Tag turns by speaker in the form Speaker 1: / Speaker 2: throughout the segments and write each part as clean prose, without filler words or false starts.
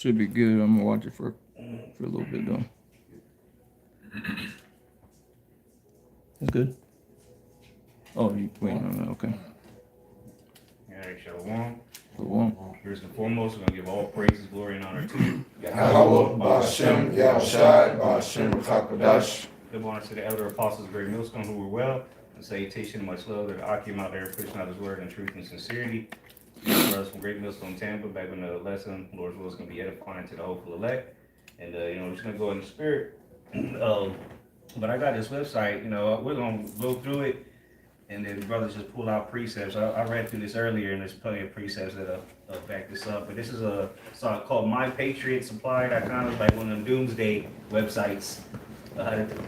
Speaker 1: Should be good. I'm gonna watch it for a little bit though. That's good. Oh, you wait, no, okay.
Speaker 2: All right, Shalom.
Speaker 1: So one.
Speaker 2: First and foremost, we're going to give all praises, glory, and honor to
Speaker 3: Yahweh, Ba'ashem, Yahushai, Ba'ashem, Chakadash.
Speaker 2: Give honor to the elder apostles, Great Millstone, who were well, and salutation and much love to the Akim out there pushing out his word in truth and sincerity. Brothers from Great Millstone, Tampa, back with another lesson. Lord's will is going to be edifying to the hopeful elect. And, we're just going to go in the spirit. But I got this website, we're going to go through it. And then the brothers just pull out precepts. I read through this earlier, and there's plenty of precepts that back this up. But this is a site called MyPatriotSupply.com. It's like one of them doomsday websites.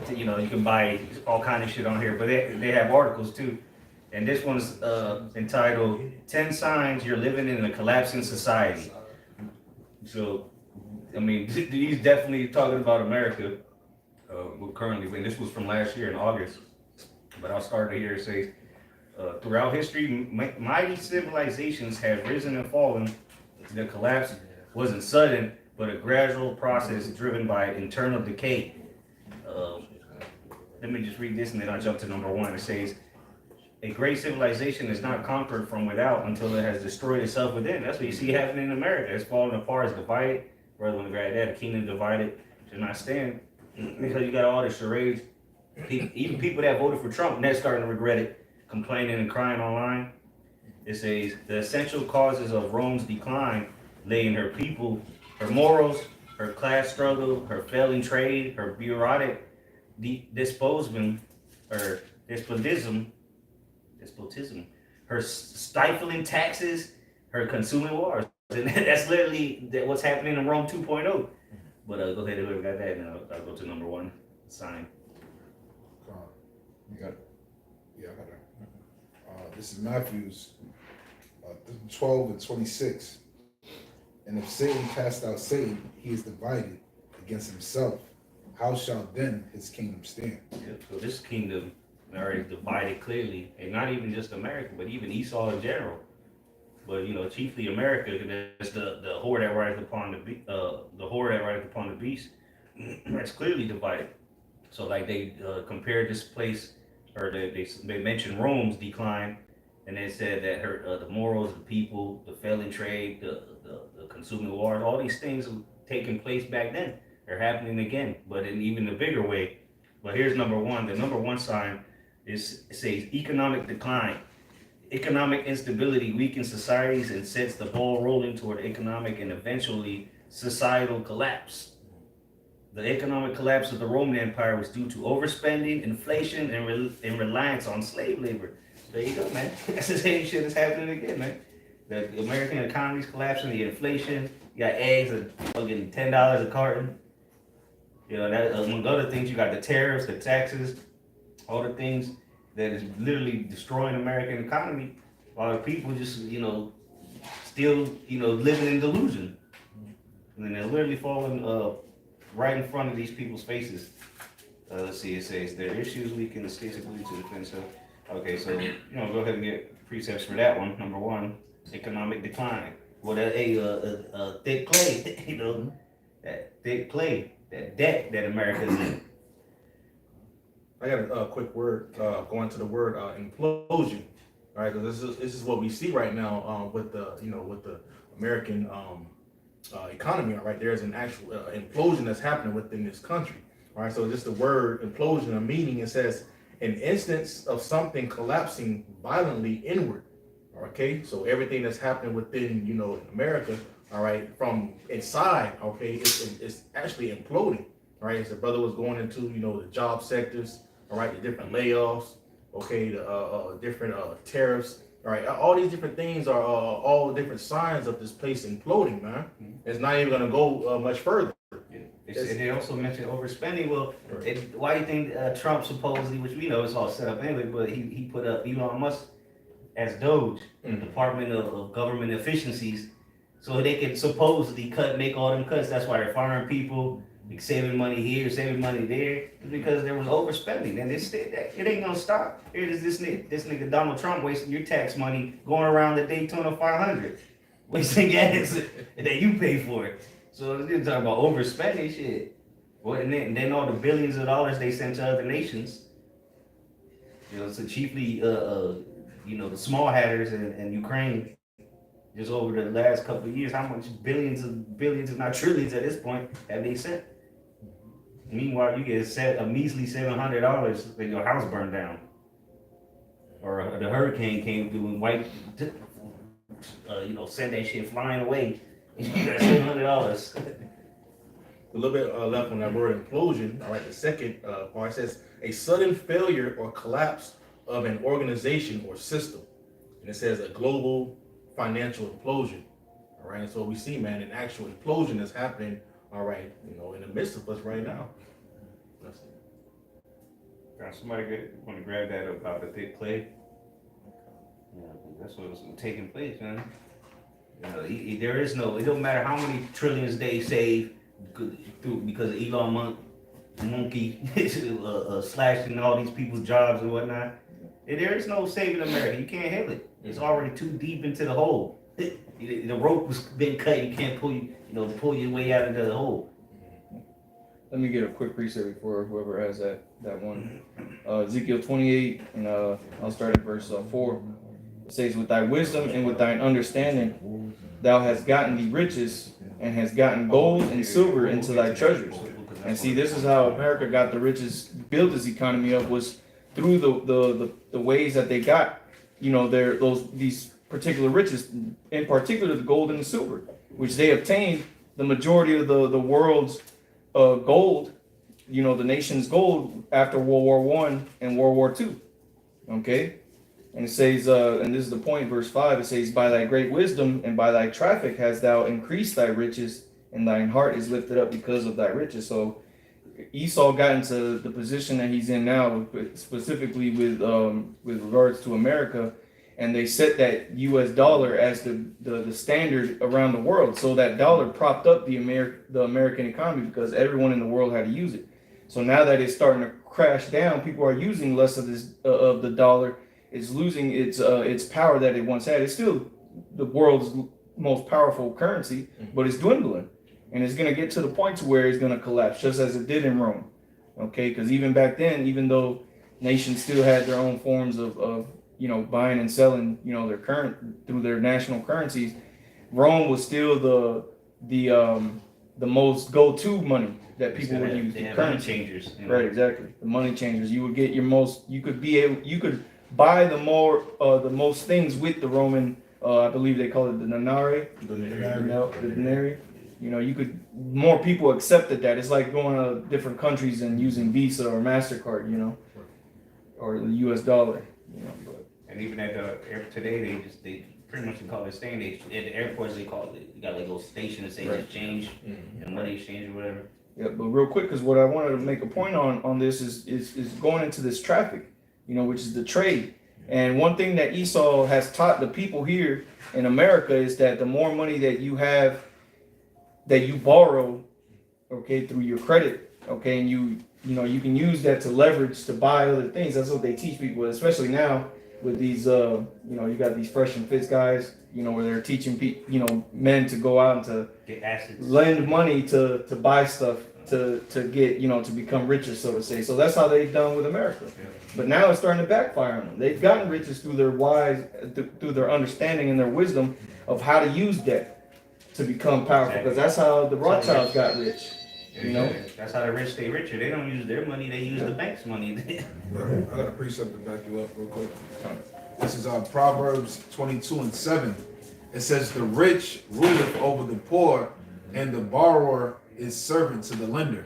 Speaker 2: You can buy all kind of shit on here, but they have articles too. And this one's entitled 10 Signs You're Living in a Collapsing Society. So, I mean, he's definitely talking about America. Currently, and this was from last year in August. But I'll start here. It says, throughout history, mighty civilizations have risen and fallen. The collapse wasn't sudden, but a gradual process driven by internal decay. Let me just read this and then I'll jump to number one. It says, a great civilization is not conquered from without until it has destroyed itself within. That's what you see happening in America. It's falling apart, it's divided. Brother, when grab that, a kingdom divided should not stand. Because you got all the charades. Even people that voted for Trump, they're starting to regret it, complaining and crying online. It says, the essential causes of Rome's decline lay in her people, her morals, her class struggle, her failing trade, her bureaucratic despotism, her stifling taxes, her consuming wars. And that's literally what's happening in Rome 2.0. But go ahead, whoever got that, and I'll go to number one, sign.
Speaker 3: You got it? Yeah, I got it. This is Matthew's 12 and 26. And if Satan cast out Satan, he is divided against himself. How shall then his kingdom stand?
Speaker 2: Yep. So this kingdom already divided clearly, and not even just America, but even Esau in general. But chiefly America, that's the whore that rideth upon the beast. That's clearly divided. So like they compared this place, or they mentioned Rome's decline, and they said that her the morals, the people, the failing trade, the consuming wars, all these things were taking place back then. They're happening again, but in even a bigger way. But here's number one. The number one sign it says economic decline. Economic instability weakens societies and sets the ball rolling toward economic and eventually societal collapse. The economic collapse of the Roman Empire was due to overspending, inflation, and reliance on slave labor. There you go, man. That's the same shit that's happening again, man. The American economy's collapsing, the inflation. You got eggs at fucking $10 a carton. That among other things, you got the tariffs, the taxes, all the things that is literally destroying American economy. While people just, still, living in delusion. And then they're literally falling right in front of these people's faces. Let's see, it says there are issues we can ostensibly to defend. So, okay, so go ahead and get precepts for that one. Number one, economic decline. Well, that a thick clay, that thick clay, that debt that America's in.
Speaker 4: I got a quick word going to the word implosion. All right, because this is what we see right now with the American economy. All right, there's an actual implosion that's happening within this country. All right, so just the word implosion, a meaning, it says an instance of something collapsing violently inward. Okay, so everything that's happening within in America, all right, from inside, okay, it's actually imploding. All right, as the brother was going into the job sectors, all right, the different layoffs, okay, the different tariffs. All right, all these different things are all different signs of this place imploding, man. It's not even going to go much further.
Speaker 2: Yeah. They also mentioned overspending. Well, why do you think Trump supposedly, which we know is all set up anyway, but he put up Elon Musk as Doge, Department of Government Efficiencies, so they can supposedly make all them cuts. That's why they're firing people, saving money here, saving money there. It's because there was overspending, and it ain't gonna stop. Here is this nigga Donald Trump wasting your tax money going around the Daytona 500, wasting gas, and then you pay for it. So they're talking about overspending shit. Well, and then all the billions of dollars they send to other nations. You know, so chiefly, you know, the small hatters and Ukraine. Just over the last couple of years, how much billions, if not trillions at this point, have they sent? Meanwhile, you get a measly $700 and your house burned down, or the hurricane came through and wiped, you know, sent that shit flying away. And you got $700.
Speaker 4: A little bit left on that word implosion. All right, the second part says a sudden failure or collapse of an organization or system, and it says a global financial implosion. All right, so we see, man, an actual implosion is happening. All right, you know, in the midst of us right now. That's it.
Speaker 2: Got somebody want to grab that about the thick clay? Yeah, that's what's taking place, man. You know, there is no. It don't matter how many trillions they save because of Elon Monkey slashing all these people's jobs and whatnot. There is no saving America. You can't handle it. It's already too deep into the hole. The rope was been cut. You can't pull your way out into the hole.
Speaker 1: Let me get a quick precept before whoever has that one. Ezekiel 28, and I'll start at verse 4. It says, "With thy wisdom and with thine understanding, thou hast gotten the riches, and hast gotten gold and silver into thy treasures." And see, this is how America got the riches, built its economy up, was through the ways that they got, you know, these particular riches, in particular the gold and the silver, which they obtained the majority of the world's gold, you know, the nation's gold after World War I and World War II. Okay? And it says, and this is the point, verse 5, it says, "By thy great wisdom and by thy traffic hast thou increased thy riches, and thine heart is lifted up because of thy riches." So Esau got into the position that he's in now, specifically with regards to America, and they set that U.S. dollar as the standard around the world. So that dollar propped up the American economy because everyone in the world had to use it. So now that it's starting to crash down, people are using less of this of the dollar. It's losing its power that it once had. It's still the world's most powerful currency, but it's dwindling. And it's going to get to the point to where it's going to collapse, just as it did in Rome. Okay, because even back then, even though nations still had their own forms of you know, buying and selling, you know, their current through their national currencies, Rome was still the most go-to money that people would use.
Speaker 2: The currency changers,
Speaker 1: you know? Right, exactly. The money changers. You would get your most. You could buy the most things with the Roman. I believe they call it the denari. The denari. You know, more people accepted that. It's like going to different countries and using Visa or MasterCard, you know, or the US dollar, you know. But.
Speaker 2: And even at today, they pretty much call it staying. At the airports, they call it, you got like a little station that say exchange and money exchange or whatever.
Speaker 1: Yeah, but real quick, because what I wanted to make a point on this is going into this traffic, you know, which is the trade. And one thing that Esau has taught the people here in America is that the more money that you have, that you borrow, okay, through your credit, okay, and you know, you can use that to leverage to buy other things. That's what they teach people, especially now with these, you know, you got these fresh and fit guys, you know, where they're teaching you know, men to go out and to
Speaker 2: get assets,
Speaker 1: lend money to buy stuff to get, you know, to become richer, so to say. So that's how they've done with America. Yeah. But now it's starting to backfire on them. They've gotten riches through their understanding and their wisdom of how to use debt to become powerful, because that's how the Rothschilds got rich. You know,
Speaker 2: that's how the rich stay richer. They don't use their money; they use the bank's money.
Speaker 3: I got a precept to back you up real quick. This is Proverbs 22:7. It says, "The rich ruleth over the poor, and the borrower is servant to the lender."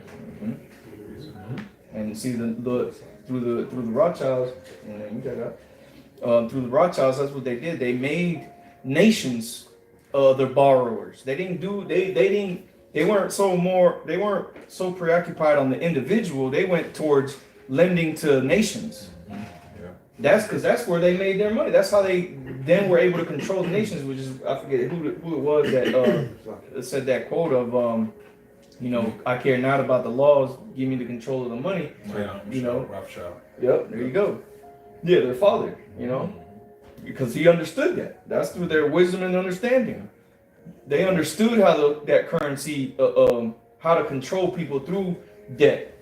Speaker 1: And see through the Rothschilds, and you got that. Through the Rothschilds, that's what they did. They made nations their borrowers. They weren't so preoccupied on the individual. They went towards lending to nations. Yeah. That's where they made their money. That's how they then were able to control the nations, which is, I forget who it was that said that quote of you know, "I care not about the laws, give me the control of the money."
Speaker 3: Yeah,
Speaker 1: you know.
Speaker 3: Rothschild.
Speaker 1: Yep, there you go. Yeah, their father, you know. Because he understood that. That's through their wisdom and understanding. they understood how that currency, how to control people through debt.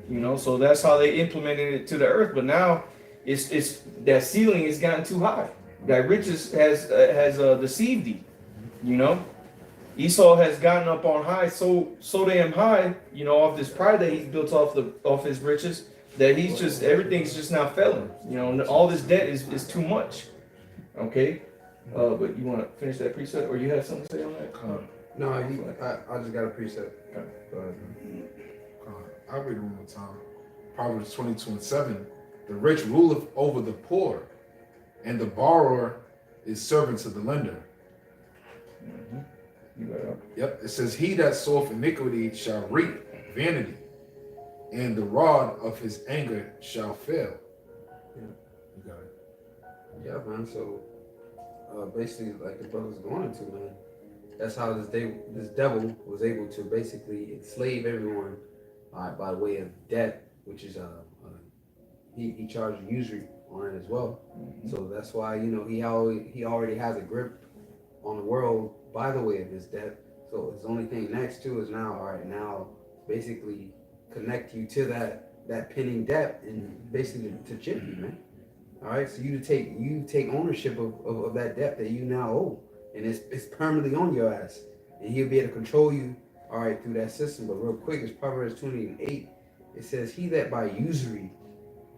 Speaker 1: You know, so that's how they implemented it to the earth. But now, it's that ceiling has gotten too high. That riches has deceived thee. You know, Esau has gotten up on high so damn high. You know, off this pride that he's built off his riches, that he's just everything's just now failing. You know, and all this debt is too much. Okay, but you want to finish that precept, or you have something to say on that?
Speaker 5: No, I just got a precept. Go ahead.
Speaker 3: I'll read it one more time. Proverbs 22:7. The rich ruleth over the poor, and the borrower is servant to the lender.
Speaker 1: Mm-hmm. You got it.
Speaker 3: Yep, it says, he that soweth iniquity shall reap vanity, and the rod of his anger shall fail.
Speaker 5: Yeah.
Speaker 3: You got it.
Speaker 5: Yeah, man. So basically, like the brother's going into, man, that's how this devil was able to basically enslave everyone by way of debt, which is he charged usury on it as well.
Speaker 1: Mm-hmm.
Speaker 5: So that's why, you know, he already has a grip on the world by the way of his debt. So his only thing next to is now, all right, now basically connect you to that pending debt and basically to chip you, man. All right, so you take ownership of that debt that you now owe, and it's permanently on your ass, and he'll be able to control you, all right, through that system. But real quick, it's Proverbs 20:8. It says, "He that by usury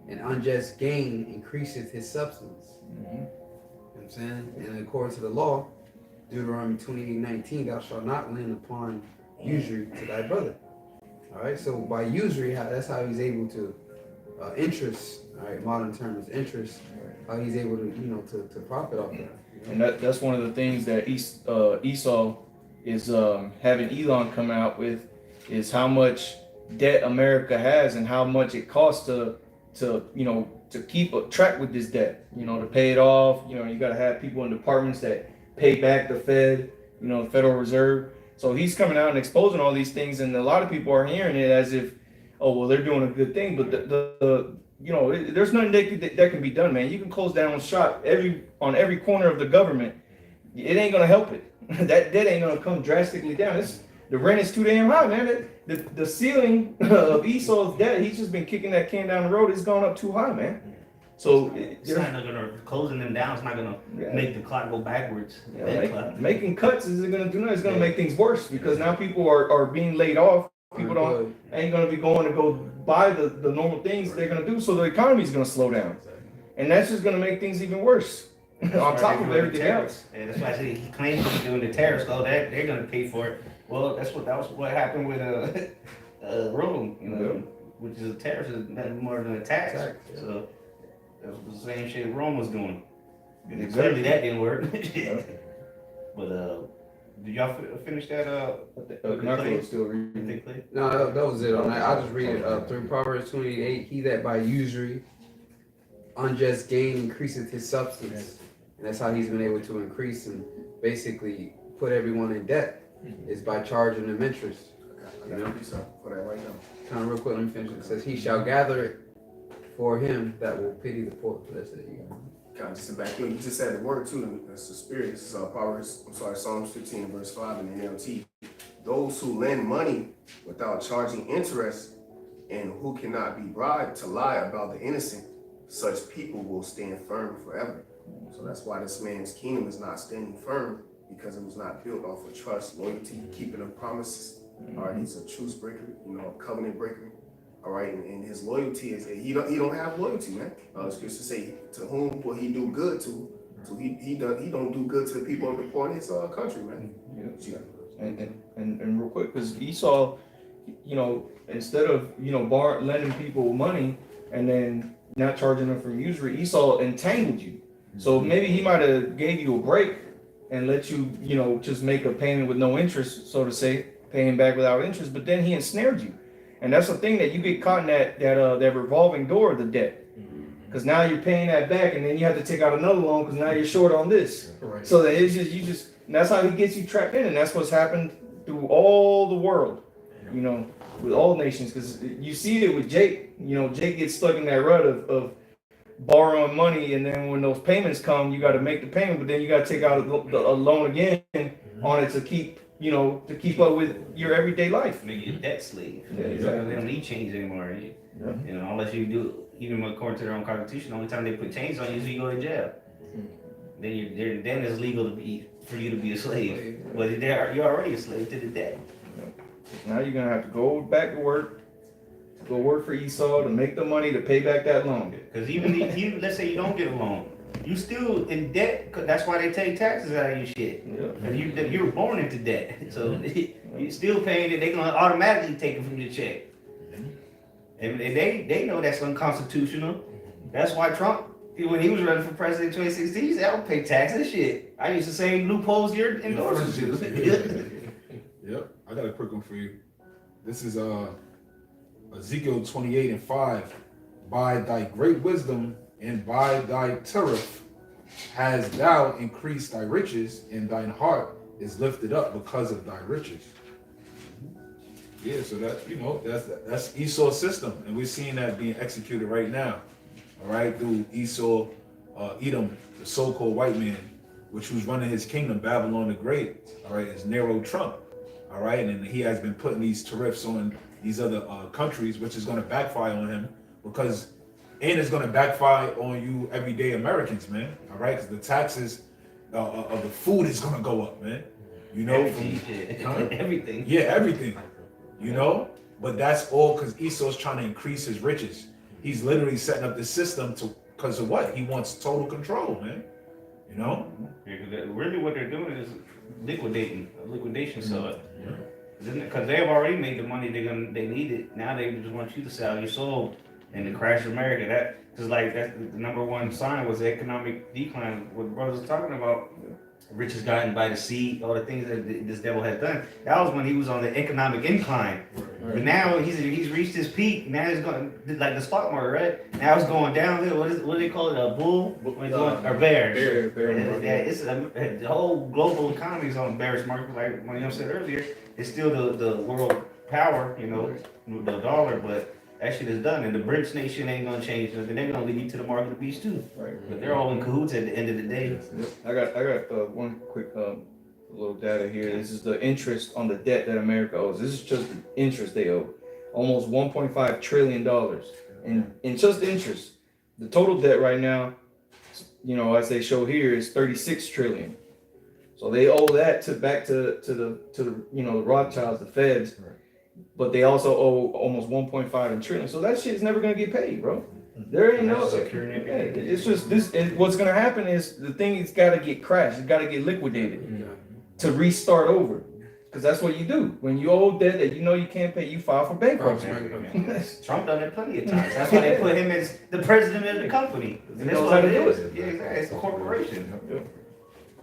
Speaker 5: and unjust gain increaseth his substance."
Speaker 1: Mm-hmm.
Speaker 5: You know what I'm saying? And according to the law, Deuteronomy 28:19, thou shalt not lend upon usury to thy brother. All right, so by usury, that's how he's able to interest. All right, modern term is interest. How he's able to, you know, to profit off that. You know?
Speaker 1: And that's one of the things that Esau is having Elon come out with, is how much debt America has and how much it costs to you know, to keep a track with this debt. You know, to pay it off. You know, you got to have people in departments that pay back the Fed. You know, the Federal Reserve. So he's coming out and exposing all these things, and a lot of people are hearing it as if, oh well, they're doing a good thing, but the you know, there's nothing that can be done, man. You can close down shop on every corner of the government. It ain't gonna help it. That debt ain't gonna come drastically down. The rent is too damn high, man. The ceiling of Esau's debt, he's just been kicking that can down the road. It's gone up too high, man. So
Speaker 2: it's not gonna closing them down. It's not gonna make the clock go backwards.
Speaker 1: Making cuts isn't gonna do nothing. It's gonna make things worse, because now people are being laid off. People ain't gonna be going to go buy the normal things they're gonna do. So the economy is gonna slow down, and that's just gonna make things even worse. On top of everything else.
Speaker 2: And that's why I say he claims to be doing the tariffs. So that they're gonna pay for it. Well, that was what happened with Rome, you know, which is a tariff is nothing more than a tax. So that's the same shit Rome was doing. And clearly that didn't work. But did y'all finish that?
Speaker 1: Narco still reading.
Speaker 5: No, that was it on that. I'll just read it through Proverbs 28. He that by usury, unjust gain increaseth his substance. And that's how he's been able to increase and basically put everyone in debt, is by charging them interest. You know?
Speaker 6: For that right now.
Speaker 5: Kind of real quick, let me finish it. It says, he shall gather it for him that will pity the poor. That's it.
Speaker 6: Kind of just back in. You just said the word too. That's the spirit. This is Psalms 15 verse 5 in the NLT. Those who lend money without charging interest, and who cannot be bribed to lie about the innocent, such people will stand firm forever. So that's why this man's kingdom is not standing firm, because it was not built off of trust, loyalty, keeping of promises. All right, he's a truce breaker, you know, a covenant breaker. All right, and his loyalty is he don't have loyalty, man. It's just to say, to whom will he do good to? So he don't do good to the people of the poor in his country, man.
Speaker 1: Yeah. And real quick, because Esau, you know, instead of, you know, lending people money and then not charging them from usury, Esau entangled you. So maybe he might have gave you a break and let you, you know, just make a payment with no interest, so to say, paying back without interest. But then he ensnared you, and that's the thing, that you get caught in that revolving door of the debt, because now you're paying that back, and then you have to take out another loan because now you're short on this.
Speaker 3: Right.
Speaker 1: So that it's just and that's how he gets you trapped in, and that's what's happened through all the world, you know, with all nations. Because you see it with Jake. You know, Jake gets stuck in that rut of borrowing money, and then when those payments come, you got to make the payment, but then you got to take out a loan again on it to keep, to keep up with your everyday life.
Speaker 2: Make you a debt slave.
Speaker 1: Yeah, exactly.
Speaker 2: They don't need change anymore. Unless you do, even according to their own constitution, the only time they put chains on you is you go to jail. Then it's legal for you to be a slave. But you're already a slave to the debt.
Speaker 1: Now you're gonna have to go back to work, go work for Esau to make the money to pay back that loan.
Speaker 2: Because even let's say you don't get a loan, you still in debt. 'Cause that's why they take taxes out of your shit.
Speaker 1: Yeah.
Speaker 2: And you were born into debt, so you still paying it. They're gonna automatically take it from your check. And they know that's unconstitutional. That's why Trump, when he was running for president in 2016, he said, I don't pay taxes. Shit, I used the same loopholes you're endorsing to.
Speaker 3: Yep, I got a quick one for you. This is Ezekiel 28:5. By thy great wisdom and by thy tariff has thou increased thy riches, and thine heart is lifted up because of thy riches. Yeah, so that's Esau's system, and we're seeing that being executed right now. All right, through Esau, Edom, the so-called white man, which was running his kingdom, Babylon the Great. All right, is Nero Trump. All right, and he has been putting these tariffs on these other countries, which is going to backfire on him and it's going to backfire on you everyday Americans, man. All right, because the taxes of the food is going to go up, man.
Speaker 2: Everything.
Speaker 3: Yeah, everything. But that's all because Esau's trying to increase his riches. He's literally setting up the system because of what? He wants total control, man.
Speaker 2: Really what they're doing is liquidation side. Because they have already made the money they needed. Now they just want you to sell your soul and to crash America. That's the number one sign was the economic decline. What brothers are talking about, riches gotten by the sea, all the things that this devil has done. That was when he was on the economic incline. But now he's reached his peak. Now he's going like the stock market, right? Now it's going downhill. What do they call it? A bull or bear? Bear. The whole global economy is on a bearish market. Like when you said earlier, it's still the world power, the dollar, but that shit is done, and the BRICS nation ain't gonna change. And they're gonna lead you to the mark of the beast too.
Speaker 1: Right.
Speaker 2: But they're all in cahoots at the end of the day.
Speaker 1: I got one quick little data here. This is the interest on the debt that America owes. This is just the interest they owe. Almost $1.5 trillion in just interest. The total debt right now, as they show here, is 36 trillion. So they owe that back to the Rothschilds, the Feds. But they also owe almost 1.5 trillion. So that shit's never gonna get paid, bro. There ain't no. It's just this. What's gonna happen is the thing has got to get crashed. It's got to get liquidated to restart over. Because that's what you do when you owe debt that you can't pay. You file for bankruptcy.
Speaker 2: Trump done it plenty of times. That's why they put him as the president of the company. And that's what it is. Yeah, exactly. It's a corporation.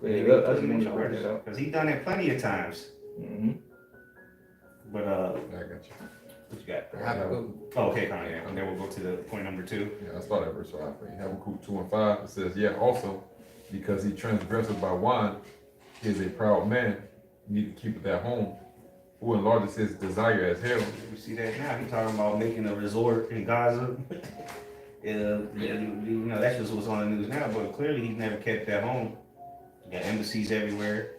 Speaker 2: Because he done it plenty of times.
Speaker 1: Mm-hmm.
Speaker 2: But
Speaker 7: I got you.
Speaker 2: what you got?
Speaker 5: Habakkuk.
Speaker 2: Oh, okay, Connie. Yeah. And then we'll go to the point number 2.
Speaker 7: Yeah, I start at verse 5. Habakkuk 2:5. It says, "Yeah, also, because he transgresseth by wine, he is a proud man, neither keepeth at home, who enlarges his desire as hell."
Speaker 2: We see that now. He's talking about making a resort in Gaza. That's just what's on the news now. But clearly, he's never kept at home. Got embassies everywhere.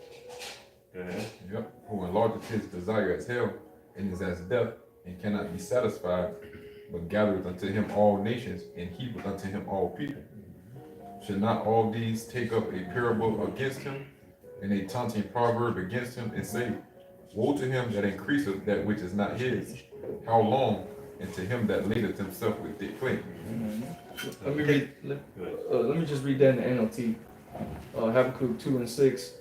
Speaker 7: Yep. Who enlargeth his desire as hell, and is as death, and cannot be satisfied, but gathereth unto him all nations, and heapeth unto him all people. Should not all these take up a parable against him, and a taunting proverb against him, and say, Woe to him that increaseth that which is not his, how long? And to him that ladeth himself with thick clay.
Speaker 1: Let me read. Let me just read that in the NLT. Habakkuk 2:6.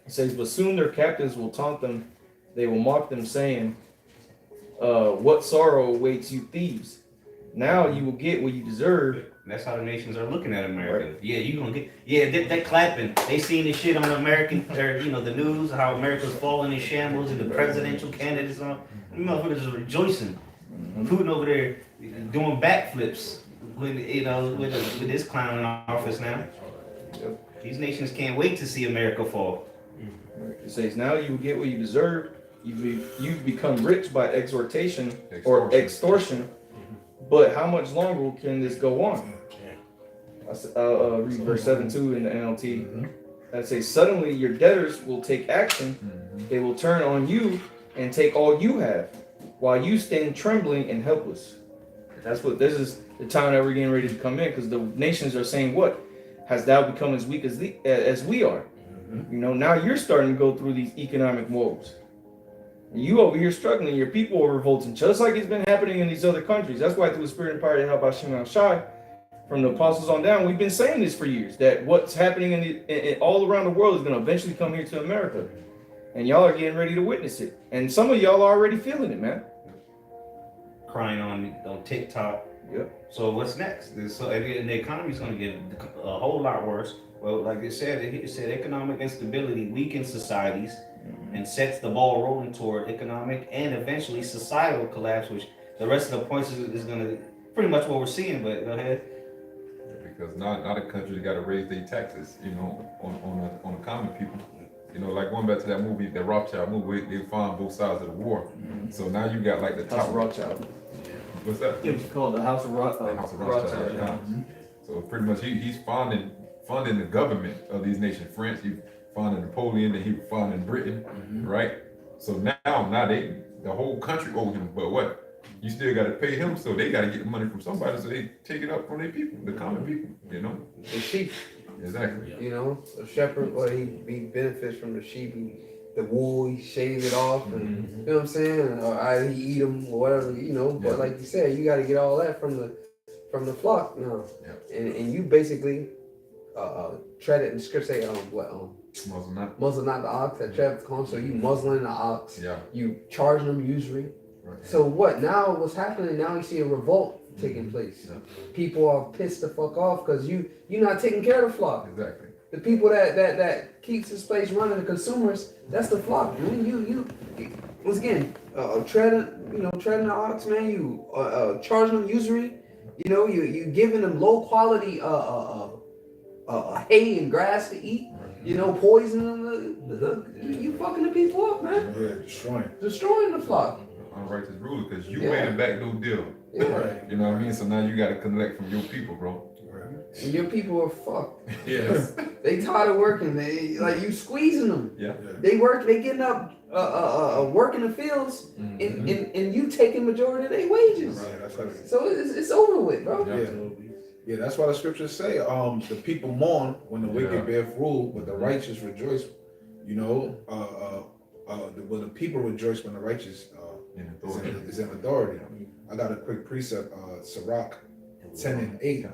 Speaker 1: It says, "But soon their captains will taunt them; they will mock them, saying, what sorrow awaits you thieves? Now you will get what you deserve."
Speaker 2: That's how the nations are looking at America. Right. Yeah, you gonna get. Yeah, they're clapping. They seen this shit on American, or the news, how America's falling in shambles, and the presidential candidates on. You motherfuckers are rejoicing. Putin over there doing backflips with with this clown in office now. Yep. These nations can't wait to see America fall.
Speaker 1: It says, "Now you will get what you deserve. You've become rich by exhortation or extortion. But how much longer can this go on?" I'll read verse 7 too in the NLT. that say suddenly your debtors will take action. They will turn on you and take all you have, while you stand trembling and helpless. That's what this is the time that we're getting ready to come in, because the nations are saying, "What has thou become as weak as we are?" You know, now you're starting to go through these economic woes. And you over here struggling, your people are revolting, just like it's been happening in these other countries. That's why through the Spirit and Power and help by Shimon Shai, from the apostles on down, we've been saying this for years, that what's happening in all around the world is going to eventually come here to America. And y'all are getting ready to witness it. And some of y'all are already feeling it, man.
Speaker 2: Crying on TikTok.
Speaker 1: Yep.
Speaker 2: So what's next? And the economy's going to get a whole lot worse. Well, like it said economic instability weakens societies and sets the ball rolling toward economic and eventually societal collapse, which the rest of the points is going to pretty much what we're seeing. But go ahead.
Speaker 7: Because now the country's got to raise their taxes, you know, on the common people. You know, like going back to that movie, the Rothschild movie, they found both sides of the war. So now you got like the
Speaker 1: House
Speaker 7: top.
Speaker 1: of Rothschild.
Speaker 7: What's that?
Speaker 1: It was called the House of
Speaker 7: The House of Rothschild. Yeah. So pretty much he's funding the government of these nations. France, he funded Napoleon, and he funded Britain, right? So now the whole country owes him, but what? You still got to pay him, so they got to get the money from somebody, so they take it up from their people, the common people, you know?
Speaker 5: The sheep,
Speaker 7: Exactly.
Speaker 5: you know, a shepherd, well, he benefits from the sheep. The wool, he shaves it off, and you know what I'm saying? Or either he eat them or whatever, you know. But
Speaker 7: Yeah.
Speaker 5: like you said, you got to get all that from the flock now.
Speaker 7: Yeah.
Speaker 5: And you basically tread it. And the script say muzzle not the ox that tread the corn. So you muzzling the ox.
Speaker 7: Yeah.
Speaker 5: You charging them usury.
Speaker 7: Right.
Speaker 5: So what? Now what's happening? Now you see a revolt taking place.
Speaker 7: Yeah.
Speaker 5: People are pissed the fuck off because you're not taking care of the flock.
Speaker 7: Exactly.
Speaker 5: The people that keeps this place running, the consumers, that's the flock. Man. You once again treading the ox, man. You charging them usury. You know, you giving them low quality hay and grass to eat. You know, poisoning them. You fucking the people up, man.
Speaker 3: Yeah,
Speaker 5: Destroying the flock.
Speaker 7: Unrighteous ruler, because you
Speaker 5: Yeah.
Speaker 7: made a back door deal.
Speaker 5: Yeah.
Speaker 3: Right.
Speaker 7: You know what I mean? So now you got to collect from your people, bro.
Speaker 5: And your people are fucked.
Speaker 7: Yes.
Speaker 5: They tired of working. They like you squeezing them.
Speaker 7: Yeah.
Speaker 5: They getting up, working the fields, and you taking majority of their wages.
Speaker 3: Right, that's what it is.
Speaker 5: So it's over with, bro.
Speaker 3: Yeah, that's why the scriptures say, the people mourn when the wicked bear rule, but the righteous rejoice. You know, when the people rejoice when the righteous is in authority. I got a quick precept, Sirach 10:8.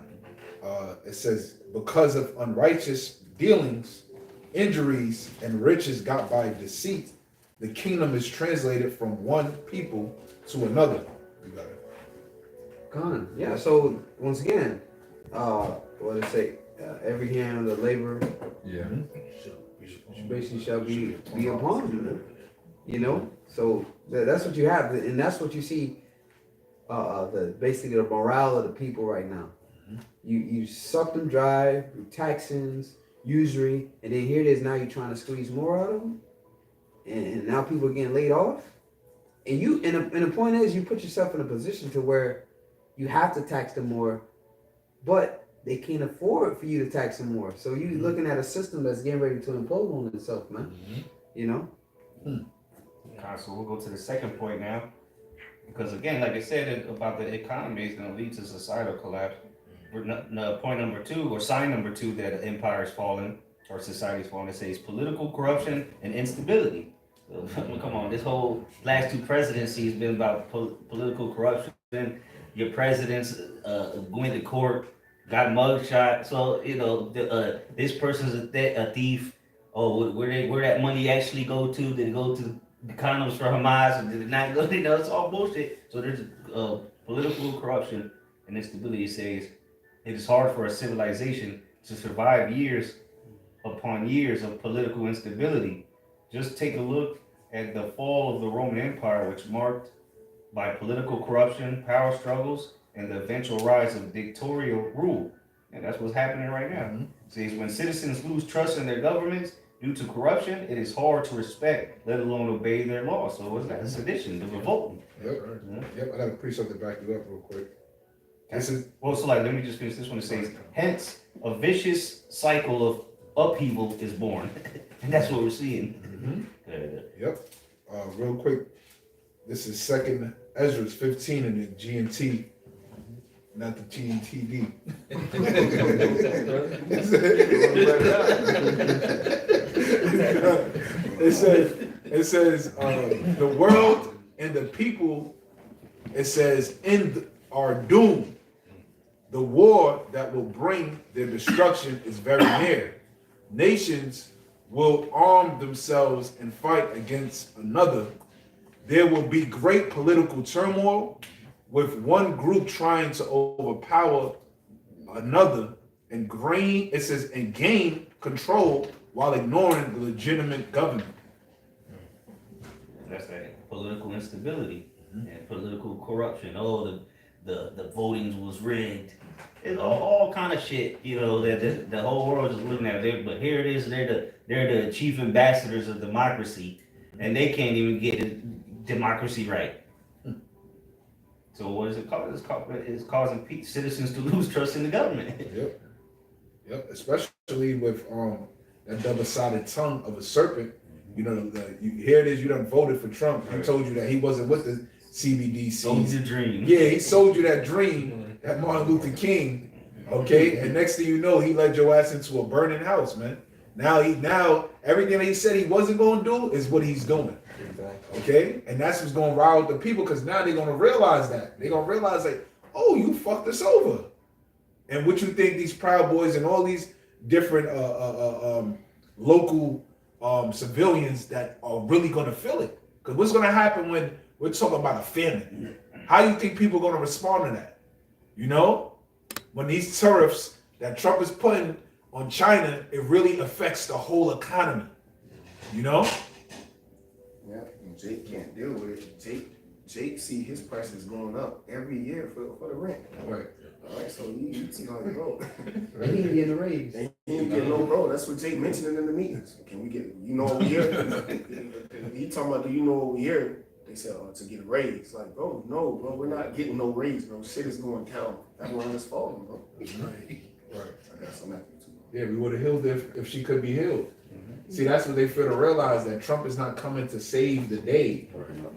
Speaker 3: It says, because of unrighteous dealings, injuries, and riches got by deceit, the kingdom is translated from one people to another. You got it.
Speaker 5: Gone. Yeah. So once again, what did it say? Every hand of the labor
Speaker 7: Yeah.
Speaker 5: basically shall be upon you. Man. You know. So that's what you have, and that's what you see. Basically the morale of the people right now. You suck them dry, through taxings, usury, and then here it is. Now you're trying to squeeze more out of them, and now people are getting laid off. And the point is, you put yourself in a position to where you have to tax them more, but they can't afford for you to tax them more. So you're looking at a system that's getting ready to implode on itself, man. You know.
Speaker 2: So we'll go to the second point now, because again, like I said about the economy is going to lead to societal collapse. Point number 2, or sign number 2, that an empire is falling or society is falling, it says political corruption and instability. So, come on, this whole last 2 presidencies been about political corruption. Your presidents went to court, got mugshot. So you know this person's a thief. Oh, where that money actually go to? Did it go to the condoms for Hamas, or did it not go? You know, it's all bullshit. So there's political corruption and instability. It says it is hard for a civilization to survive years upon years of political instability. Just take a look at the fall of the Roman Empire, which marked by political corruption, power struggles, and the eventual rise of dictatorial rule. And that's what's happening right now. It says when citizens lose trust in their governments due to corruption, it is hard to respect, let alone obey their laws. So what's that? Sedition, the revolt.
Speaker 3: Yep, I got a precept to back you up real quick. This is
Speaker 2: Well, so like, let me just finish this one. It says, hence, a vicious cycle of upheaval is born, and that's what we're seeing.
Speaker 3: Yep. Real quick, this is second Ezra 15 in the GNT, not the GNTD. It says the world and the people, it says, are doomed. The war that will bring their destruction is very near. Nations will arm themselves and fight against another. There will be great political turmoil, with one group trying to overpower another and gain control while ignoring the legitimate government.
Speaker 2: That's that political instability and political corruption. Oh, the voting was rigged. It's all kind of shit, you know, that the whole world is looking at. But here it is, they're the chief ambassadors of democracy, and they can't even get democracy right. So what is it called? It's causing citizens to lose trust in the government.
Speaker 3: Yep. Especially with that double-sided tongue of a serpent. You know, here it is. You done voted for Trump. He told you that he wasn't with the CBDC.
Speaker 2: Sold your dream.
Speaker 3: Yeah, he sold you that dream, that Martin Luther King. Okay, and next thing you know, he led your ass into a burning house, man. Now everything that he said he wasn't going to do is what he's doing. Okay, and that's what's going to rile the people, because now they're going to realize that. They're going to realize, like, oh, you fucked us over. And what you think these Proud Boys and all these different local civilians that are really going to feel it? Because what's going to happen when we're talking about a famine? How do you think people are going to respond to that? You know, when these tariffs that Trump is putting on China, it really affects the whole economy. You know?
Speaker 6: Yeah, and Jake can't deal with it. Jake see his prices going up every year for the rent.
Speaker 3: Right.
Speaker 6: All right, so you see how it goes.
Speaker 5: He ain't getting a raise.
Speaker 6: And he ain't getting no bro. That's what Jake mentioned in the meetings. Can we get, you know, over here? He talking about, do you know over here? They said, to get a raise. Like, bro, no, bro, we're not getting no raise, bro. Shit is going down. Everyone is falling, bro.
Speaker 3: Right.
Speaker 6: I got some after too.
Speaker 3: Yeah, we would have healed if she could be healed. See, that's what they fail to realize, that Trump is not coming to save the day.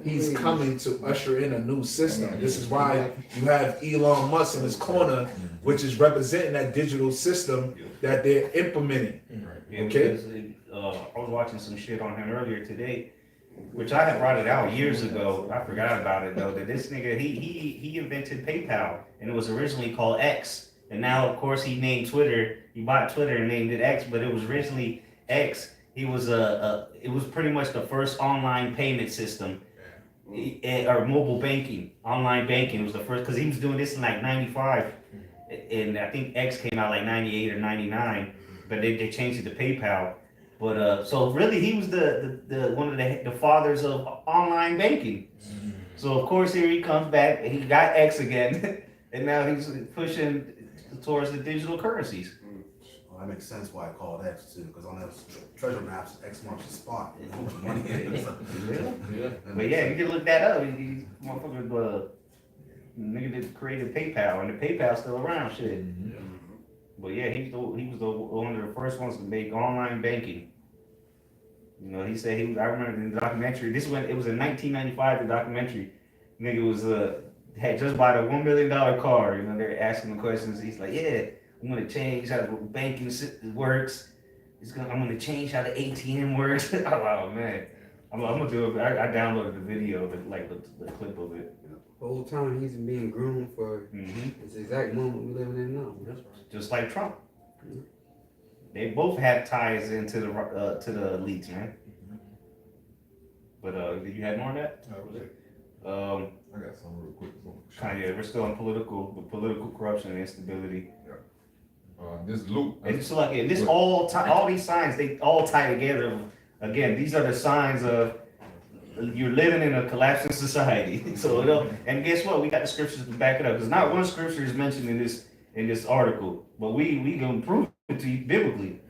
Speaker 3: He's coming to usher in a new system. This is why you have Elon Musk in his corner, which is representing that digital system that they're implementing.
Speaker 2: Yeah,
Speaker 3: Okay.
Speaker 2: because I was watching some shit on him earlier today, which I had brought it out years ago. I forgot about it though. That this nigga he invented PayPal, and it was originally called X, and now of course he named Twitter. He bought Twitter and named it X, but it was originally X. It was pretty much the first online payment system, or mobile banking, online banking. It was the first, because he was doing this in like '95, and I think X came out like '98 or '99, but they changed it to PayPal. But so really, he was the one of the fathers of online banking. So of course here he comes back and he got X again, and now he's pushing towards the digital currencies.
Speaker 8: Well, that makes sense why I called X too, because on those treasure maps, X marks the spot. You know, where the money is.
Speaker 2: But yeah, you can look that up. These motherfuckers, nigga that created PayPal, and the PayPal's still around, shit. But yeah, he was one of the first ones to make online banking. You know, he said I remember in the documentary. This when it was in 1995. The documentary, nigga was had just bought a $1 million car. You know, they're asking the questions. He's like, yeah, I'm gonna change how the banking works. I'm gonna change how the ATM works. I'm like, oh man, I'm gonna do it. I downloaded the video, the clip of it.
Speaker 5: The whole time he's being groomed for this exact moment we're living in now.
Speaker 2: Just like Trump. They both have ties into the elites, man. But did you have more on that?
Speaker 7: I got some real quick.
Speaker 2: We're still on political corruption and instability.
Speaker 7: This loop.
Speaker 2: And it's like all these signs, they all tie together. Again, these are the signs of you're living in a collapsing society. So and guess what? We got the scriptures to back it up. Because not one scripture is mentioned in this article, but we gonna prove it to you biblically,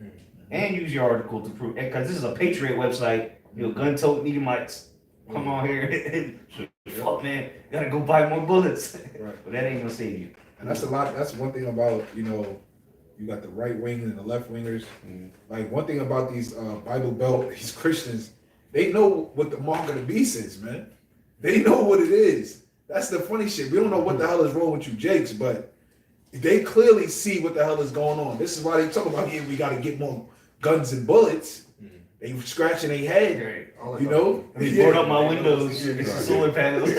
Speaker 2: and use your article to prove it. Because this is a patriot website. You know, gun-toting Edomites come on here. Fuck man, gotta go buy more bullets.
Speaker 3: Right.
Speaker 2: But that ain't gonna save you.
Speaker 3: And that's a lot. That's one thing about, You got the right wing and the left wingers. Like one thing about these Bible Belt, these Christians, they know what the mark of the beast is, man. They know what it is. That's the funny shit. We don't know what the hell is wrong with you, Jakes, but they clearly see what the hell is going on. This is why they talk about here. We got to get more guns and bullets. They scratching their head, you know.
Speaker 2: They board up my windows, solar panels.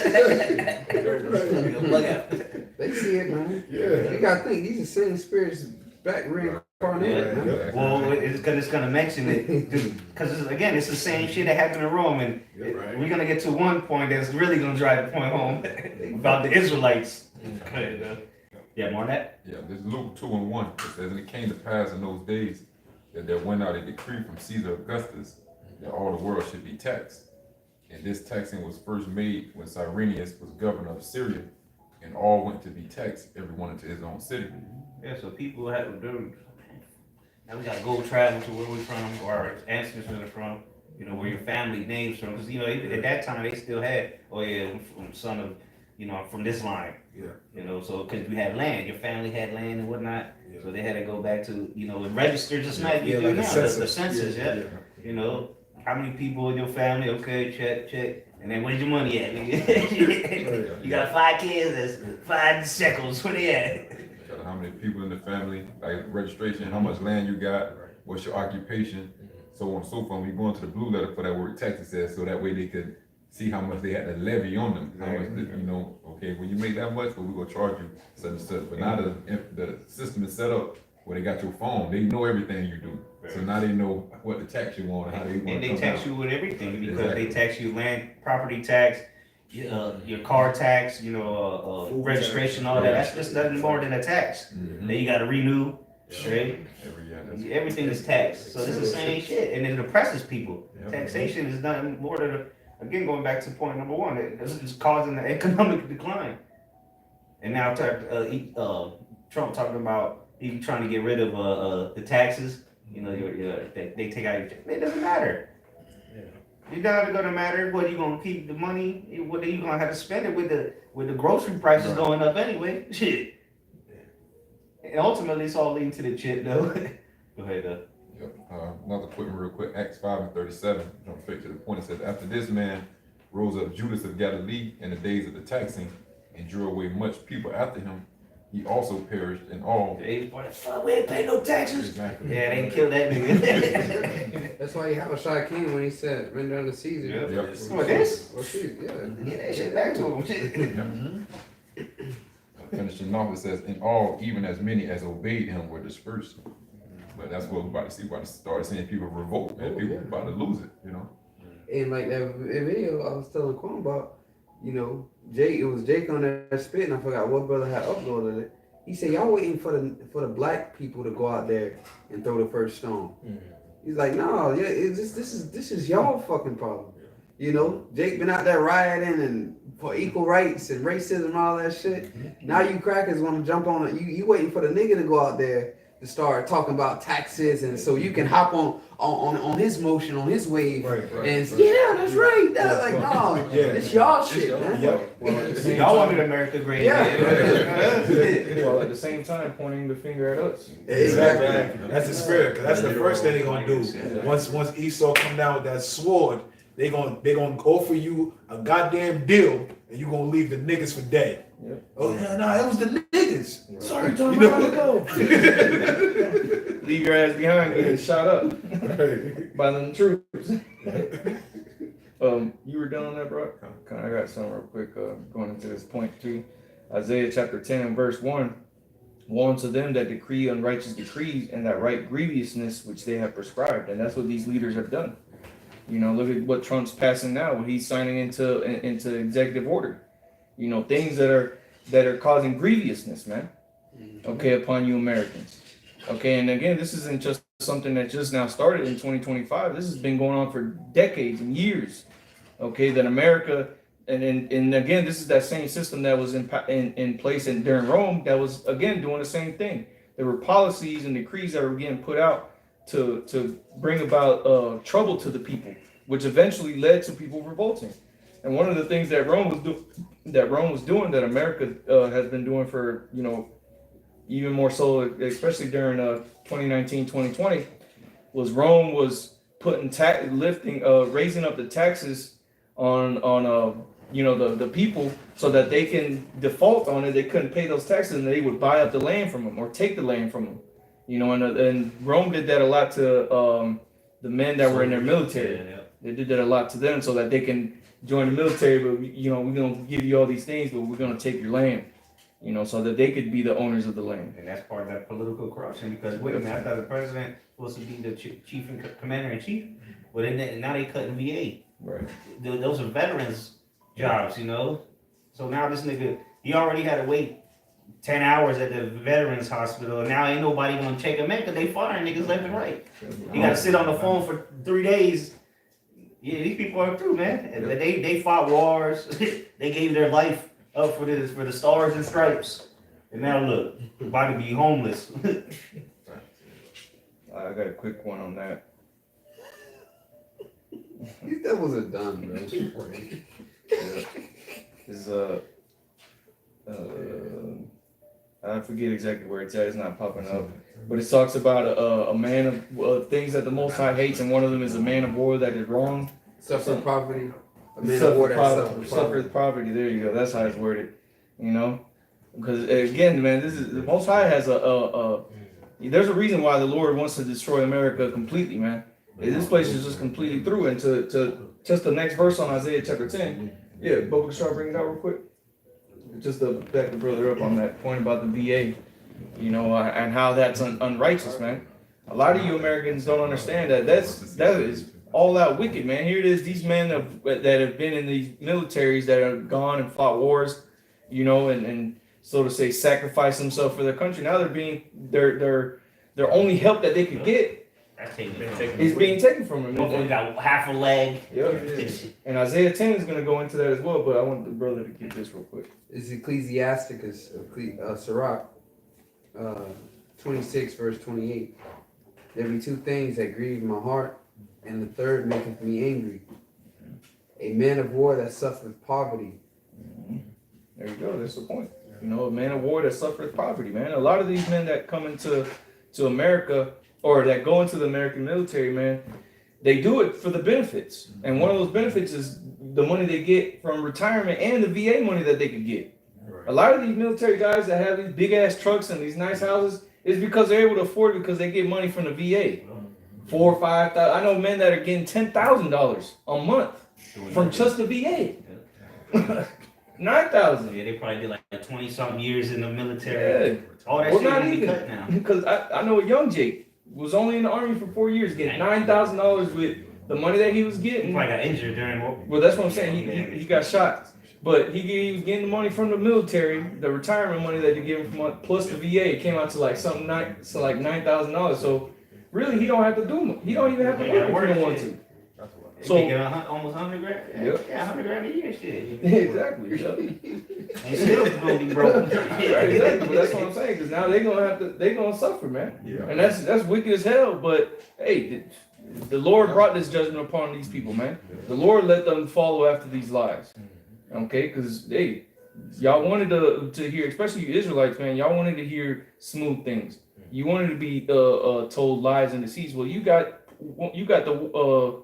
Speaker 5: They see it, man.
Speaker 3: Yeah.
Speaker 5: You gotta think these are same spirits back reincarnated, man.
Speaker 3: Yeah.
Speaker 2: Well, it's gonna mention it because again, it's the same shit that happened in Rome, and we're gonna get to one point that's really gonna drive the point home about the Israelites. Yeah, more on that.
Speaker 7: Yeah, this Luke 2:1. It says, and it came to pass in those days that there went out a decree from Caesar Augustus that all the world should be taxed. And this taxing was first made when Cyrenius was governor of Syria, and all went to be taxed, everyone into his own city.
Speaker 2: Yeah, so people have to do. Now we gotta go travel to where we're from, or our ancestors are from. You know, where your family names from, because you know even at that time they still had, oh yeah, I'm son of, you know, I'm from this line.
Speaker 3: Yeah.
Speaker 2: You know, so because you had land, your family had land and whatnot, so they had to go back to, you know, and register just like you do
Speaker 3: like a
Speaker 2: now,
Speaker 3: census.
Speaker 2: the census, yeah. You know, how many people in your family? Okay, check. And then where's your money at? Nigga? You got 5 kids, that's 5 shekels. Where they at?
Speaker 7: Tell how many people in the family, like registration, how much land you got, what's your occupation, so on and so forth. We go into the blue letter for that word tax, it says, so that way they could see how much they had to levy on them. How much, you know, okay, when you make that much, well, we're gonna charge you such and such. But now the system is set up where they got your phone, they know everything you do. So now they know what to tax you on and how they want
Speaker 2: And
Speaker 7: to
Speaker 2: they
Speaker 7: come
Speaker 2: tax
Speaker 7: out.
Speaker 2: you with everything because
Speaker 7: Exactly.
Speaker 2: they tax you land, property tax, your car tax, you know, registration, all that. That's just nothing more than a tax.
Speaker 7: Mhm.
Speaker 2: Then you got to renew, right?
Speaker 7: Every year. That's-
Speaker 2: Everything is taxed, so it's the same shit, and it oppresses people.
Speaker 7: Yep.
Speaker 2: Taxation is nothing more than, again, going back to point number one, it's just causing an economic decline. And now Trump talking about he trying to get rid of the taxes. You know, they take out your check. It doesn't matter. It's not gonna matter whether you gonna keep the money, whether you gonna have to spend it with the grocery prices going up anyway. Shit. And ultimately, it's all leading to the chip, though. Go ahead, though.
Speaker 7: Yep. Another quick one real quick, Acts 5:37, jump straight to the point. It says, after this man rose up Judas of Galilee in the days of the taxing and drew away much people after him, he also perished in all.
Speaker 2: Hey, boy, fuck, we ain't pay no taxes.
Speaker 7: Exactly.
Speaker 2: Yeah, they killed that nigga.
Speaker 5: That's why you have a shot king when he said, render unto Caesar.
Speaker 2: Yep.
Speaker 7: Yep.
Speaker 2: Oh, this?
Speaker 5: Or Caesar, yeah.
Speaker 2: Get that shit back to him.
Speaker 7: Finishing off, it says, in all, even as many as obeyed him were dispersed. But that's what we're about to see. We're about to start seeing people revolt, and people about to lose it, you know?
Speaker 5: And like that video I was telling Quan about, you know, Jake, it was Jake on that spit, and I forgot what brother had uploaded it. He said, y'all waiting for the black people to go out there and throw the first stone. He's like, no, yeah, this is y'all fucking problem. You know, Jake been out there rioting and for equal rights and racism and all that shit. Now you crackers want to jump on it. You waiting for the nigga to go out there to start talking about taxes, and so you can hop on his motion, on his wave, and yeah, that's right. That's like, no, it's y'all shit, man.
Speaker 2: Y'all wanted America great.
Speaker 1: Well, at the same time, pointing the finger at us.
Speaker 3: Exactly. That's the spirit. 'Cause that's the first thing they're gonna do. Once Esau come down with that sword, they gonna offer you a goddamn deal, and you gonna leave the niggas for dead.
Speaker 1: Yep.
Speaker 3: Oh yeah, nah, it was the niggas.
Speaker 1: Sorry, Tom,
Speaker 3: You know-
Speaker 1: I gotta go. Leave your ass behind, getting shot up by them troops. You were done on that, bro? I got something real quick, going into this point too. Isaiah chapter 10 and verse 1. Woe unto them that decree unrighteous decrees and that write grievousness which they have prescribed. And that's what these leaders have done. You know, look at what Trump's passing now, when he's signing into executive order. You know, things that are causing grievousness, man. Okay, upon you Americans. Okay, and again, this isn't just something that just now started in 2025. This has been going on for decades and years. Okay, that America, and again, this is that same system that was in place during Rome that was again doing the same thing. There were policies and decrees that were getting put out to bring about trouble to the people, which eventually led to people revolting. And one of the things that Rome was doing, that America has been doing for, you know, even more so, especially during 2019, 2020, was Rome was putting raising up the taxes on the people so that they can default on it. They couldn't pay those taxes, and they would buy up the land from them or take the land from them. And Rome did that a lot to the men that were in their military.
Speaker 2: Yeah.
Speaker 1: They did that a lot to them so that they can join the military, but we're gonna give you all these things, but we're gonna take your land, so that they could be the owners of the land.
Speaker 2: And that's part of that political corruption because wait a minute, I thought the president was supposed to be the chief and commander in chief, but now they cutting VA.
Speaker 1: Right.
Speaker 2: Those are veterans jobs, So now this nigga, he already had to wait 10 hours at the veterans hospital, and now ain't nobody gonna check him in because they firing niggas left and right. You gotta sit on the phone for 3 days. Yeah, these people are through, man. And they fought wars. They gave their life up for the stars and stripes. And now look, about to be homeless.
Speaker 1: I got a quick one on that.
Speaker 5: These devils are done, bro.
Speaker 1: Is I forget exactly where it's at. It's not popping up, but it talks about a man of things that the Most High hates, and one of them is a man of war that is wrong.
Speaker 5: Suffer poverty. A man of war that suffers
Speaker 1: Suffers poverty. There you go. That's how it's worded. Because again, man, this is the Most High has there's a reason why the Lord wants to destroy America completely, man. This place is just completely through. And to just the next verse on Isaiah chapter 10. Yeah, Bubba, can I bring it out real quick? Just to back the brother up on that point about the VA, and how that's unrighteous, man. A lot of you Americans don't understand that that is all out wicked, man. Here it is, these men that have been in these militaries that have gone and fought wars, and so to say sacrificed themselves for their country. Now they're being their only help that they could get is being taken from them.
Speaker 2: Motherfucker got half a leg.
Speaker 1: Yep. And Isaiah 10 is going to go into that as well, but I want the brother to get this real quick.
Speaker 5: It's Ecclesiasticus, Sirach, 26 verse 28. There be two things that grieve my heart, and the third maketh me angry. A man of war that suffereth poverty.
Speaker 1: There you go. That's the point. A man of war that suffereth poverty, man. A lot of these men that come into America or that go into the American military, man, they do it for the benefits. And one of those benefits is the money they get from retirement and the VA money that they could get. Right. A lot of these military guys that have these big ass trucks and these nice houses is because they're able to afford it because they get money from the VA. 4,000 or 5,000. I know men that are getting $10,000 a month from just the VA. 9,000.
Speaker 2: Yeah, they probably did like 20 something years in the military.
Speaker 1: Yeah.
Speaker 2: All that
Speaker 1: Well,
Speaker 2: shit
Speaker 1: not
Speaker 2: gonna be
Speaker 1: even.
Speaker 2: cut now.
Speaker 1: Because I know a young Jake was only in the Army for 4 years, getting $9,000 with the money that he was
Speaker 2: He
Speaker 1: getting.
Speaker 2: probably got injured during war.
Speaker 1: Well, that's what I'm saying. He got shot. But he was getting the money from the military, the retirement money that you give him from plus the VA. It came out to like something like $9,000. So really, he don't have to do. He don't even have to work if he don't want to.
Speaker 2: So almost 100 grand.
Speaker 1: Yep.
Speaker 2: Yeah, 100 grand a year, shit.
Speaker 1: Exactly. Yep.
Speaker 2: And still gonna be broke.
Speaker 1: Right, exactly. But that's what I'm saying. Because now they're gonna suffer, man.
Speaker 7: Yeah.
Speaker 1: And that's wicked as hell. But hey, the Lord brought this judgment upon these people, man. The Lord let them follow after these lies. Okay, because y'all wanted to hear, especially you Israelites, man. Y'all wanted to hear smooth things. You wanted to be told lies and deceits. Well, you got the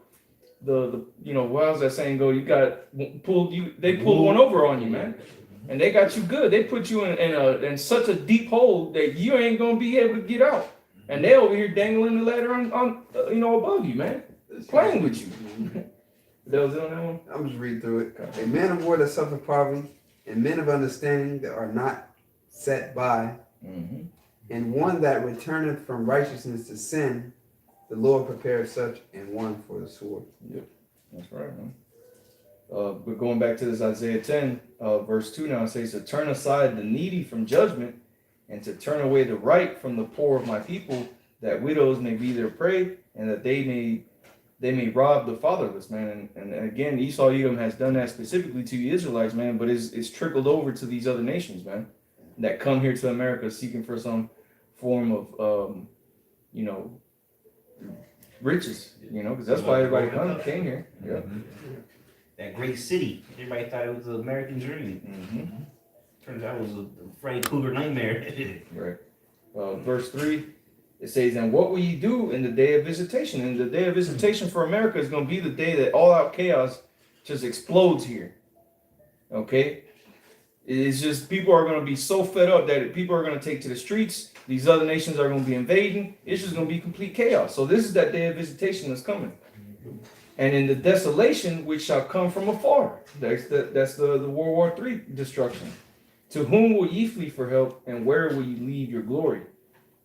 Speaker 1: how's that saying go? You got pulled you. They pulled one over on you, man, and they got you good. They put you in such a deep hole that you ain't gonna be able to get out. And they over here dangling the ladder on above you, man, playing with you. That was it on that one.
Speaker 5: I'm just reading through it. A man of war that suffereth poverty, and men of understanding that are not set by, and one that returneth from righteousness to sin, the Lord prepared such and one for the sword.
Speaker 1: Yep, that's right, man. But going back to this Isaiah 10, verse 2 now, it says to turn aside the needy from judgment and to turn away the right from the poor of my people, that widows may be their prey and that they may rob the fatherless, man. And again, Esau Edom has done that specifically to the Israelites, man, but it's trickled over to these other nations, man, that come here to America seeking for some form of, riches, because that's why everybody came here. Yeah.
Speaker 2: That great city. Everybody thought it was the American dream. Turns out it was a Freddy Krueger nightmare.
Speaker 1: Right. verse 3, it says, and what will you do in the day of visitation? And the day of visitation for America is going to be the day that all out chaos just explodes here. Okay? It's just people are going to be so fed up that people are going to take to the streets. These other nations are going to be invading. It's just going to be complete chaos. So this is that day of visitation that's coming. And in the desolation which shall come from afar. That's the World War III destruction. To whom will ye flee for help, and where will you leave your glory?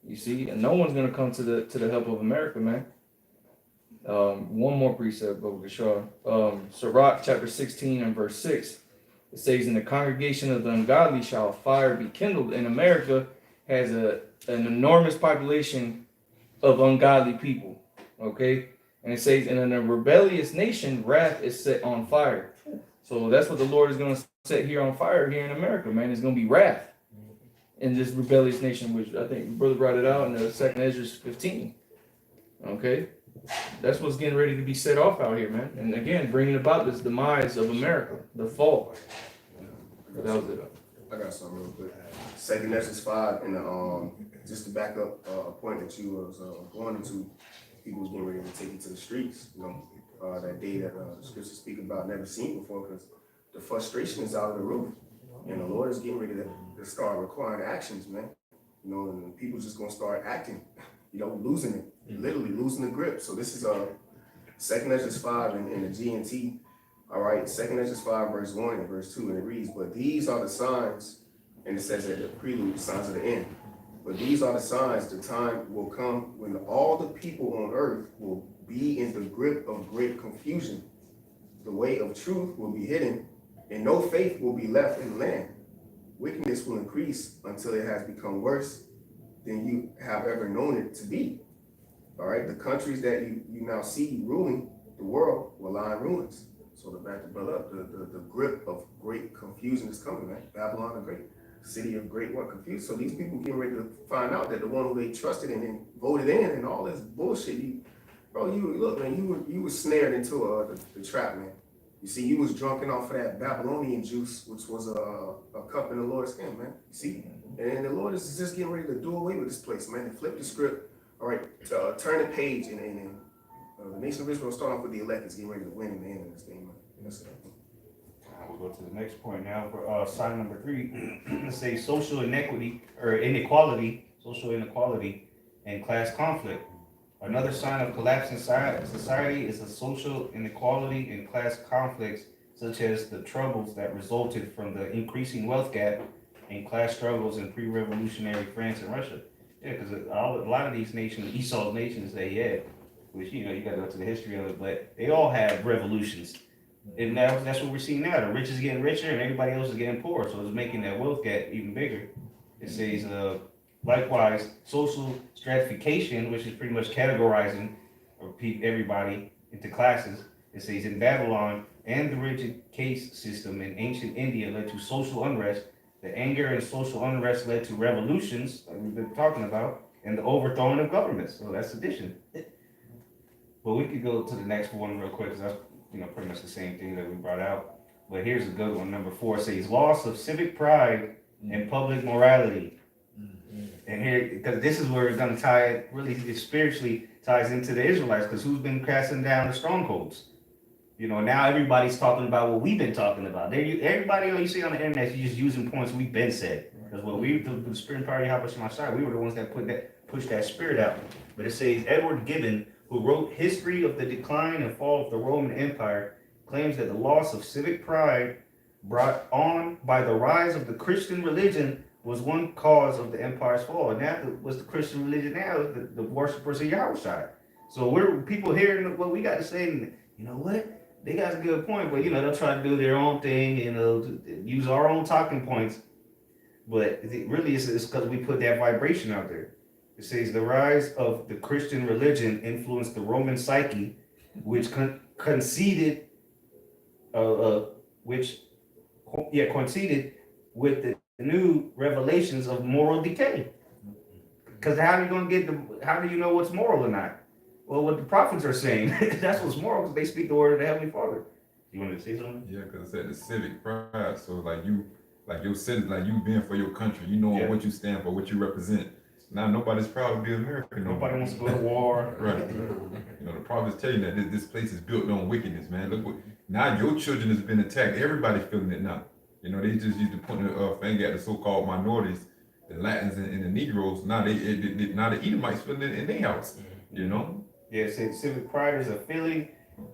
Speaker 1: You see, and no one's going to come to the help of America, man. One more precept, Brother Shaw. Sirach chapter 16 and verse 6. It says, in the congregation of the ungodly shall a fire be kindled. And America has an enormous population of ungodly people. Okay? And it says, and in a rebellious nation, wrath is set on fire. So that's what the Lord is going to set here on fire here in America, man. It's going to be wrath in this rebellious nation, which I think Brother brought it out in the 2nd Ezra 15. Okay? That's what's getting ready to be set off out here, man. And again, bringing about this demise of America, the fall. That was it.
Speaker 6: I got something real quick. 2nd Ezra 5, and just to back up a point that you was going into, people was getting ready to take you to the streets. You know, that day that the scriptures speak about, never seen before, because the frustration is out of the roof, and the Lord is getting ready to start requiring actions, man. You know, and people just gonna start acting. You know, losing it, literally losing the grip. So this is 2nd Ezra 5 in the GNT. All right, 2nd Ezra 5 verse 1 and verse 2, and it reads, but these are the signs, and it says at the prelude, the signs of the end. But these are the signs, the time will come when all the people on earth will be in the grip of great confusion. The way of truth will be hidden, and no faith will be left in the land. Wickedness will increase until it has become worse than you have ever known it to be. All right, the countries that you now see ruling the world will lie in ruins. So to back the brother up, the grip of great confusion is coming, man. Babylon the Great, city of great what confused. So these people getting ready to find out that the one who they trusted in and voted in and all this bullshit, you look, man, you were snared into the trap, man. You see, you was drunken off of that Babylonian juice, which was a cup in the Lord's hand, man. You see, and the Lord is just getting ready to do away with this place, man. And flip the script. All right, turn the page, and the nation of Israel, start off with the elect, is getting ready to win in the end of this thing, man. That's it.
Speaker 2: We'll go to the next point now for sign number 3. Let's say social inequality, social inequality, and class conflict. Another sign of collapsing society is the social inequality and class conflicts, such as the troubles that resulted from the increasing wealth gap and class struggles in pre-revolutionary France and Russia. Yeah, because a lot of these nations, Esau's nations, they had, which you got to go to the history of it, but they all had revolutions. And that's what we're seeing now. The rich is getting richer and everybody else is getting poor. So it's making that wealth gap even bigger. It says, likewise, social stratification, which is pretty much categorizing everybody into classes. It says in Babylon and the rigid caste system in ancient India led to social unrest. The anger and social unrest led to revolutions, like we've been talking about, and the overthrowing of governments. So that's sedition. But we could go to the next one real quick, because that's pretty much the same thing that we brought out. But here's a good one. Number 4 says loss of civic pride and public morality. And here, because this is where it's going to tie, really it spiritually ties into the Israelites, because who's been casting down the strongholds? Now everybody's talking about what we've been talking about. Everybody you see on the internet, you're just using points we've been said. Because what the spirit party Habash Mashai, we were the ones that pushed that spirit out. But it says Edward Gibbon, who wrote History of the Decline and Fall of the Roman Empire, claims that the loss of civic pride brought on by the rise of the Christian religion was one cause of the empire's fall. And that was the Christian religion now, the worshipers of Yahushua. So we're people hearing what we got to say, and you know what? They got a good point, but they'll try to do their own thing and use our own talking points. But it really is because we put that vibration out there. It says the rise of the Christian religion influenced the Roman psyche, which coincided with the new revelations of moral decay. Because how do you know what's moral or not? Well, what the prophets are saying, that's what's moral, because they speak the word of the Heavenly Father. You want to say something?
Speaker 7: Yeah, because it said the civic pride. So like your citizen, like you being for your country, what you stand for, what you represent. Now nobody's proud to be American. no more.
Speaker 2: Nobody wants to go to war.
Speaker 7: Right. You know, the prophets tell you that this place is built on wickedness, man. Look what now your children has been attacked. Everybody's feeling it now. You know, they just used to point the finger at the so-called minorities, the Latins and the Negroes. Now now the Edomites feeling it in their house. You know.
Speaker 2: Yeah, it said civic pride is a feeling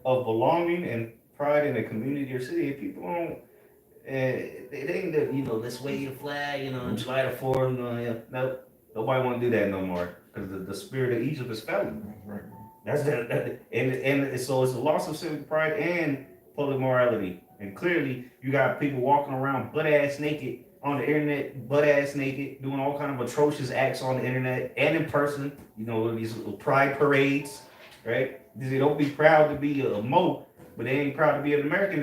Speaker 2: of belonging and pride in a community or city. If people don't, it ain't that, you know, let's wave the flag, you know, and July the 4th, you know, yeah. No, nobody want to do that no more because the spirit of Egypt is failing.
Speaker 7: Right.
Speaker 2: That's and so it's a loss of civic pride and public morality. And clearly, you got people walking around butt ass naked on the internet, butt ass naked, doing all kind of atrocious acts on the internet and in person. You know, these pride parades, right? They don't be proud to be a Mo, but they ain't proud to be an American.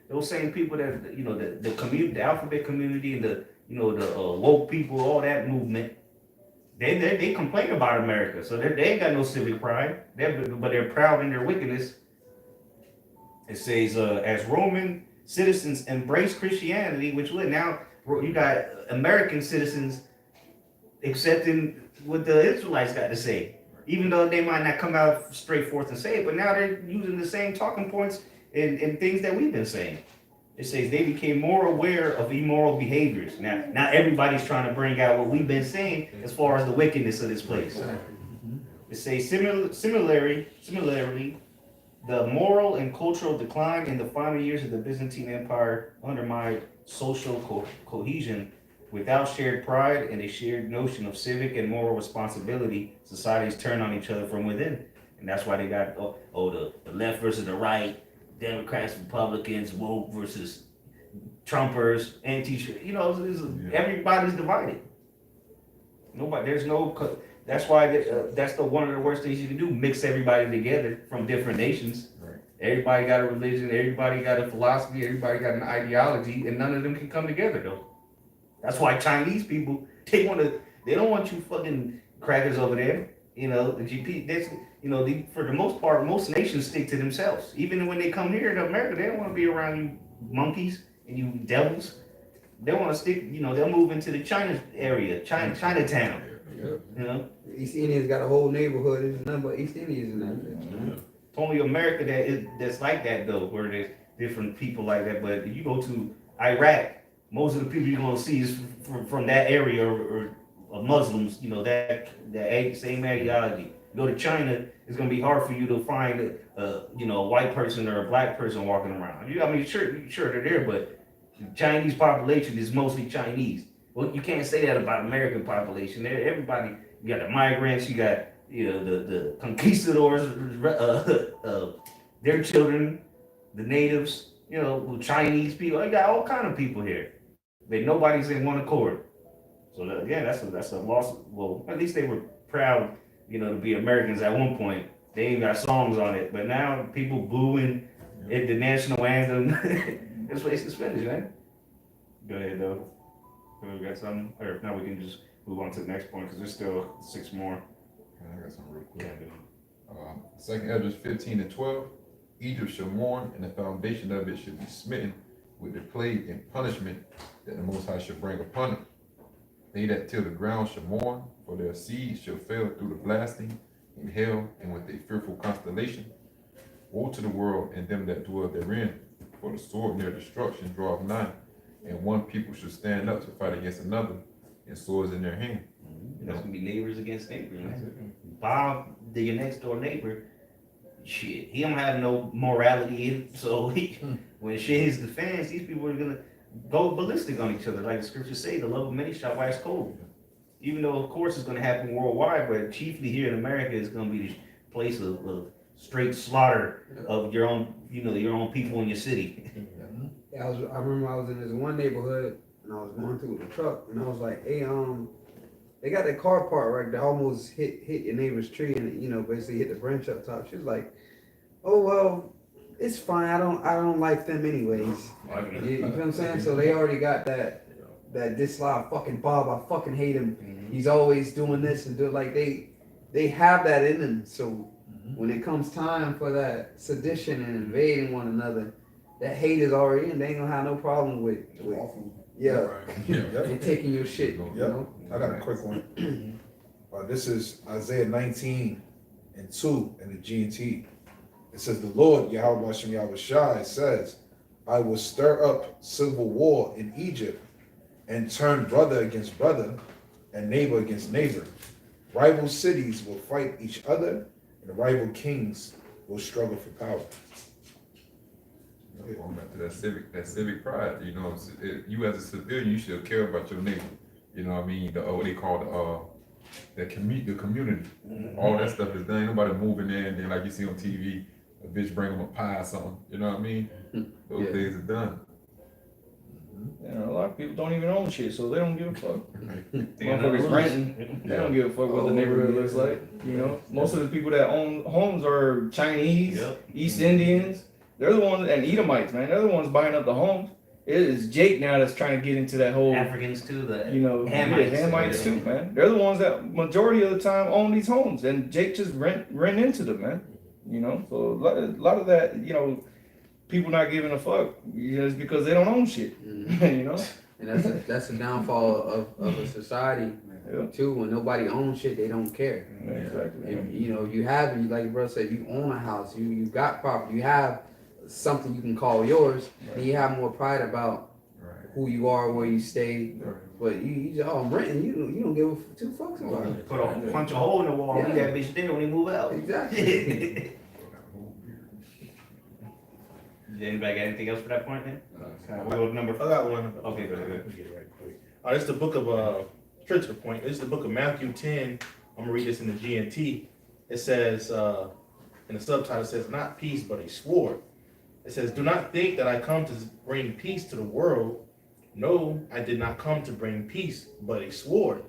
Speaker 2: Those same people that, you know, the community, the alphabet community, and the, you know, the woke people, all that movement. They complain about America, so they ain't got no civic pride. But they're proud in their wickedness. It says, as Roman citizens embrace Christianity, which would now you got American citizens accepting what the Israelites got to say, even though they might not come out straight forth and say it, but now they're using the same talking points and things that we've been saying. It says they became more aware of immoral behaviors. Now everybody's trying to bring out what we've been saying as far as the wickedness of this place. It says similarly, the moral and cultural decline in the final years of the Byzantine Empire undermined social cohesion. Without shared pride and a shared notion of civic and moral responsibility, societies turn on each other from within. And that's why they got the left versus the right, Democrats, Republicans, woke versus Trumpers, you know, everybody's divided. That's why that's one of the worst things you can do, mix everybody together from different nations.
Speaker 7: Right.
Speaker 2: Everybody got a religion, everybody got a philosophy, everybody got an ideology, and none of them can come together though. That's why Chinese people, they don't want you fucking crackers over there. You know, the GP, that's, you know, for the most part, most nations stick to themselves. Even when they come here to America, they don't want to be around you monkeys and you devils. They want to stick, you know, they'll move into the China area, Chinatown. You know?
Speaker 5: East Indians got a whole neighborhood. There's nothing but East Indians in that bitch, man.
Speaker 2: It's only America that's like that though, where there's different people like that. But if you go to Iraq, most of the people you're gonna see is from that area or Muslims, you know, that same ideology. You go to China, it's gonna be hard for you to find you know, a white person or a black person walking around. I mean, sure they're there, but the Chinese population is mostly Chinese. Well, you can't say that about American population. Everybody, you got the migrants, you got, you know, the conquistadors, their children, the natives, you know, Chinese people. You got all kind of people here, but nobody's in one accord. So that's a loss. Well, at least they were proud, you know, to be Americans at one point. They even got songs on it, but now people booing at the national anthem. This place is finished, man. Go ahead, though. We got something, or if not, we can just move on to the next point because there's still 6 more.
Speaker 7: I got something real quick. Second Ezra 15:12. Egypt shall mourn, and the foundation of it should be smitten with the plague and punishment that the Most High shall bring upon it. They that till the ground shall mourn, for their seeds shall fail through the blasting in hell and with a fearful constellation. Woe to the world and them that dwell therein, for the sword and their destruction draweth nigh, and one people shall stand up to fight against another, and swords in their hand.
Speaker 2: That's gonna be neighbors against neighbors. Man. Bob, your next door neighbor, shit, he don't have no morality, so when shit hits the fans, these people are gonna go ballistic on each other. Like the scriptures say, the love of many shall wax cold. Even though, of course, it's gonna happen worldwide, but chiefly here in America, it's gonna be the place of straight slaughter of your own, you know, your own people in your city.
Speaker 5: Yeah, I remember I was in this one neighborhood and I was going through with the truck and I was like, hey, they got that car part right there, almost hit your neighbor's tree and, you know, basically hit the branch up top. She was like, oh well, it's fine. I don't like them anyways. You know what I'm saying? So they already got that dislike. Fucking Bob, I fucking hate him. He's always doing this and do like they have that in them. So when it comes time for that sedition and invading one another, that hate is already in. They ain't gonna have no problem with and taking your shit. You know?
Speaker 3: I got a quick one. This is Isaiah 19:2 in the G&T. It says, the Lord, Yahweh Hashem Yahweh Shai, says, I will stir up civil war in Egypt and turn brother against brother and neighbor against neighbor. Rival cities will fight each other, and rival kings will struggle for power.
Speaker 7: Going back to that civic pride, you know, you as a civilian, you should care about your neighbor. You know what I mean? What they call the community. All that stuff is done. Ain't nobody moving in, and then like you see on TV, a bitch bring them a pie or something. You know what I mean? Those
Speaker 5: Yeah.
Speaker 7: days are done.
Speaker 1: You know, a lot of people don't even own shit, so they don't give a fuck.
Speaker 2: They
Speaker 1: Motherfuckers renting, they don't give a fuck what the neighborhood looks like. You know, most of the people that own homes are Chinese,
Speaker 2: Yep.
Speaker 1: East Indians. They're the ones, and Edomites, man. They're the ones buying up the homes. It is Jake now that's trying to get into that whole,
Speaker 2: Africans too, the
Speaker 1: you know, Hamites too, man. They're the ones that majority of the time own these homes, and Jake just rent into them, man. You know, so a lot of that, you know, people not giving a fuck, you know, it's because they don't own shit. You know,
Speaker 5: And that's a downfall of a society
Speaker 1: Yeah.
Speaker 5: too. When nobody owns shit, they don't care.
Speaker 1: exactly.
Speaker 5: If, you know, you have, like your brother said, you own a house, you got property, you have something you can call yours, and you have more pride about
Speaker 7: Right.
Speaker 5: who you are, where you stay. But you just, oh, I'm renting, you don't give two fucks about it.
Speaker 2: punch a hole in the wall, leave
Speaker 5: Yeah.
Speaker 2: that bitch there when they move out.
Speaker 5: Exactly.
Speaker 2: Anybody got anything else for that point then? We'll go to number
Speaker 4: I got one.
Speaker 2: Okay, go ahead.
Speaker 4: Let me get it right quick. This is the book of straight to the point. This is the book of Matthew 10. I'm gonna read this in the GNT. It says, in the subtitle, it says, not peace, but a sword. It says, do not think that I come to bring peace to the world. No, I did not come to bring peace, but a sword.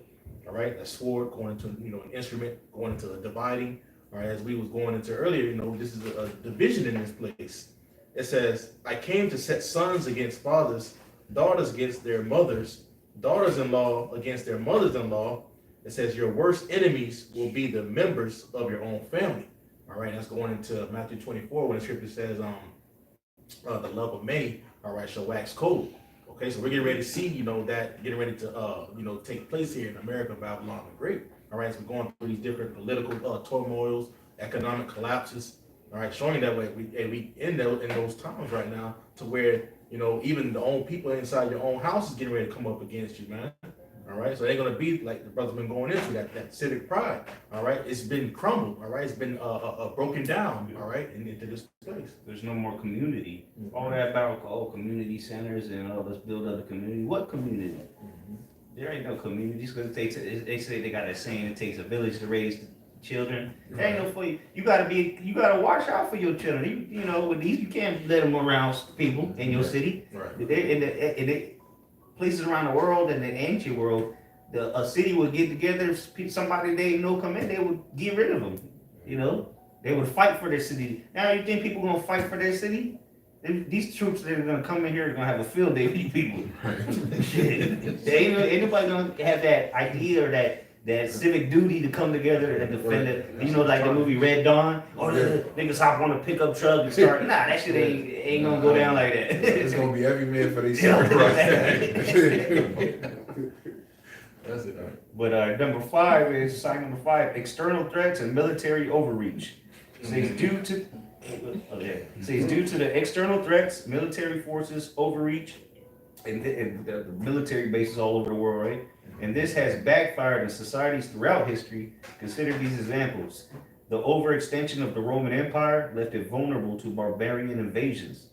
Speaker 4: All right, a sword going into, you know, an instrument, going into a dividing. All right, as we was going into earlier, you know, this is a division in this place. It says, I came to set sons against fathers, daughters against their mothers, daughters-in-law against their mothers-in-law. It says, your worst enemies will be the members of your own family. All right, that's going into Matthew 24 when the scripture says, the love of many, all right, shall wax cold. Okay, so we're getting ready to see, you know, that getting ready to, you know, take place here in America, Babylon the Great. All right, so we're going through these different political turmoils, economic collapses. All right, showing that way we in those times right now to where, you know, even the own people inside your own house is getting ready to come up against you, man. All right, so they're gonna be like the brother's been going into that civic pride. All right, it's been crumbled. All right, it's been broken down. All right, into this place.
Speaker 2: There's no more community. All that about community centers and let's build other community. What community? There ain't no communities because they say they got a saying, it takes a village to raise children. There ain't no for you. You gotta watch out for your children. You know, with these you can't let them around people in your city.
Speaker 4: Right.
Speaker 2: In the places around the world and the ancient world, a city would get together. Somebody they know come in, they would get rid of them. You know, they would fight for their city. Now you think people gonna fight for their city? These troops that are gonna come in here are gonna have a field day with you people. ain't nobody gonna have that idea or that civic duty to come together and defend it. You know, like the movie Red Dawn. Oh, the niggas hop on a pickup truck and start. Nah, that shit ain't gonna go down like that.
Speaker 3: It's gonna be every man for
Speaker 2: Yeah.
Speaker 3: themselves.
Speaker 4: That's it.
Speaker 2: But number 5 is sign number 5: external threats and military overreach. Says due to the external threats, military forces overreach, and the military bases all over the world, right? And this has backfired in societies throughout history. Consider these examples. The overextension of the Roman Empire left it vulnerable to barbarian invasions.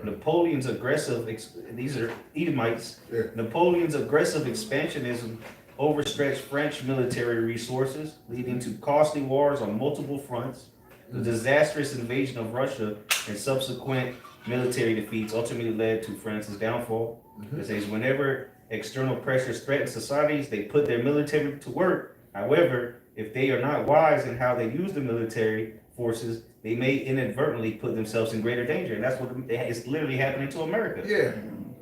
Speaker 2: Napoleon's aggressive, these are Edomites,
Speaker 3: Yeah.
Speaker 2: Napoleon's aggressive expansionism overstretched French military resources, leading to costly wars on multiple fronts. The disastrous invasion of Russia and subsequent military defeats ultimately led to France's downfall. It says whenever external pressures threaten societies, they put their military to work. However, if they are not wise in how they use the military forces, they may inadvertently put themselves in greater danger. And that's what is literally happening to America.
Speaker 3: Yeah,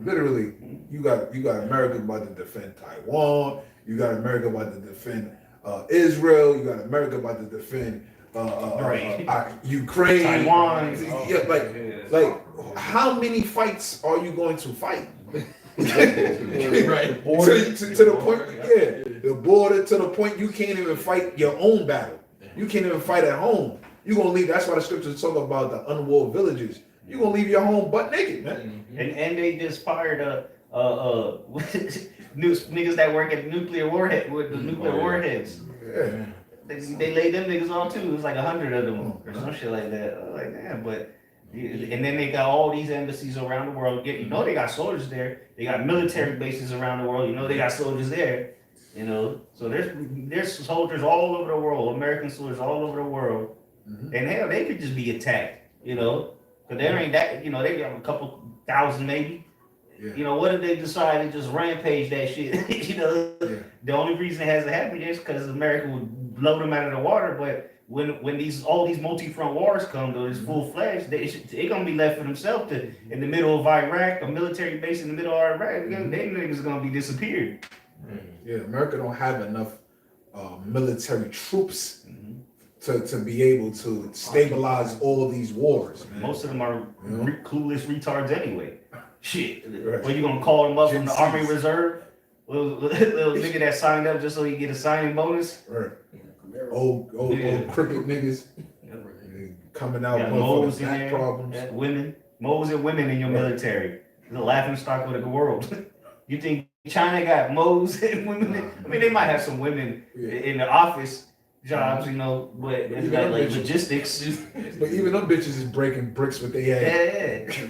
Speaker 3: literally, you got America about to defend Taiwan. You got America about to defend Israel. You got America about to defend Ukraine,
Speaker 2: Taiwan.
Speaker 3: Yeah, like how many fights are you going to fight? Right. To the point, the border, to the point you can't even fight your own battle. You can't even fight at home. You're gonna leave. That's why the scriptures talk about the unwalled villages. You're gonna leave your home butt naked, man.
Speaker 2: And they just fired niggas that work at nuclear warhead with the nuclear warheads.
Speaker 3: Yeah.
Speaker 2: They laid them niggas on too. It was like 100 of them or some shit like that. I was like, damn, but and then they got all these embassies around the world. You know they got soldiers there. They got military bases around the world. You know they got soldiers there. You know, so there's soldiers all over the world, American soldiers all over the world.
Speaker 3: Mhm.
Speaker 2: And hell, they could just be attacked. You know, because there ain't that. You know, they got a couple thousand maybe.
Speaker 3: Yeah.
Speaker 2: You know, what if they decide to just rampage that shit? You know,
Speaker 3: Yeah.
Speaker 2: the only reason it hasn't happened is because America would blow them out of the water. But when all these multi-front wars come, though, it's full fledged, they gonna be left for themselves to in the middle of Iraq, a military base in the middle of Iraq. They niggas gonna be disappeared.
Speaker 3: Yeah, America don't have enough military troops to be able to stabilize all these wars, man.
Speaker 2: Most of them are
Speaker 3: You know?
Speaker 2: clueless retards anyway. Shit,
Speaker 3: Right.
Speaker 2: what you gonna call them up from the
Speaker 3: Gen
Speaker 2: Army
Speaker 3: Zs.
Speaker 2: Reserve? Little nigga that signed up just so he get a signing bonus.
Speaker 3: Right. Old crooked niggas coming out
Speaker 2: Yeah,
Speaker 3: with
Speaker 2: moles in
Speaker 3: back
Speaker 2: there,
Speaker 3: problems.
Speaker 2: women, moles and women in your military. The laughing stock of the world. You think China got moles and women? I mean, they might have some women
Speaker 3: Yeah.
Speaker 2: in the office jobs, you know, but it's
Speaker 3: You
Speaker 2: like,
Speaker 3: got bitches.
Speaker 2: logistics.
Speaker 3: But even them bitches is breaking bricks with their head.
Speaker 2: Yeah.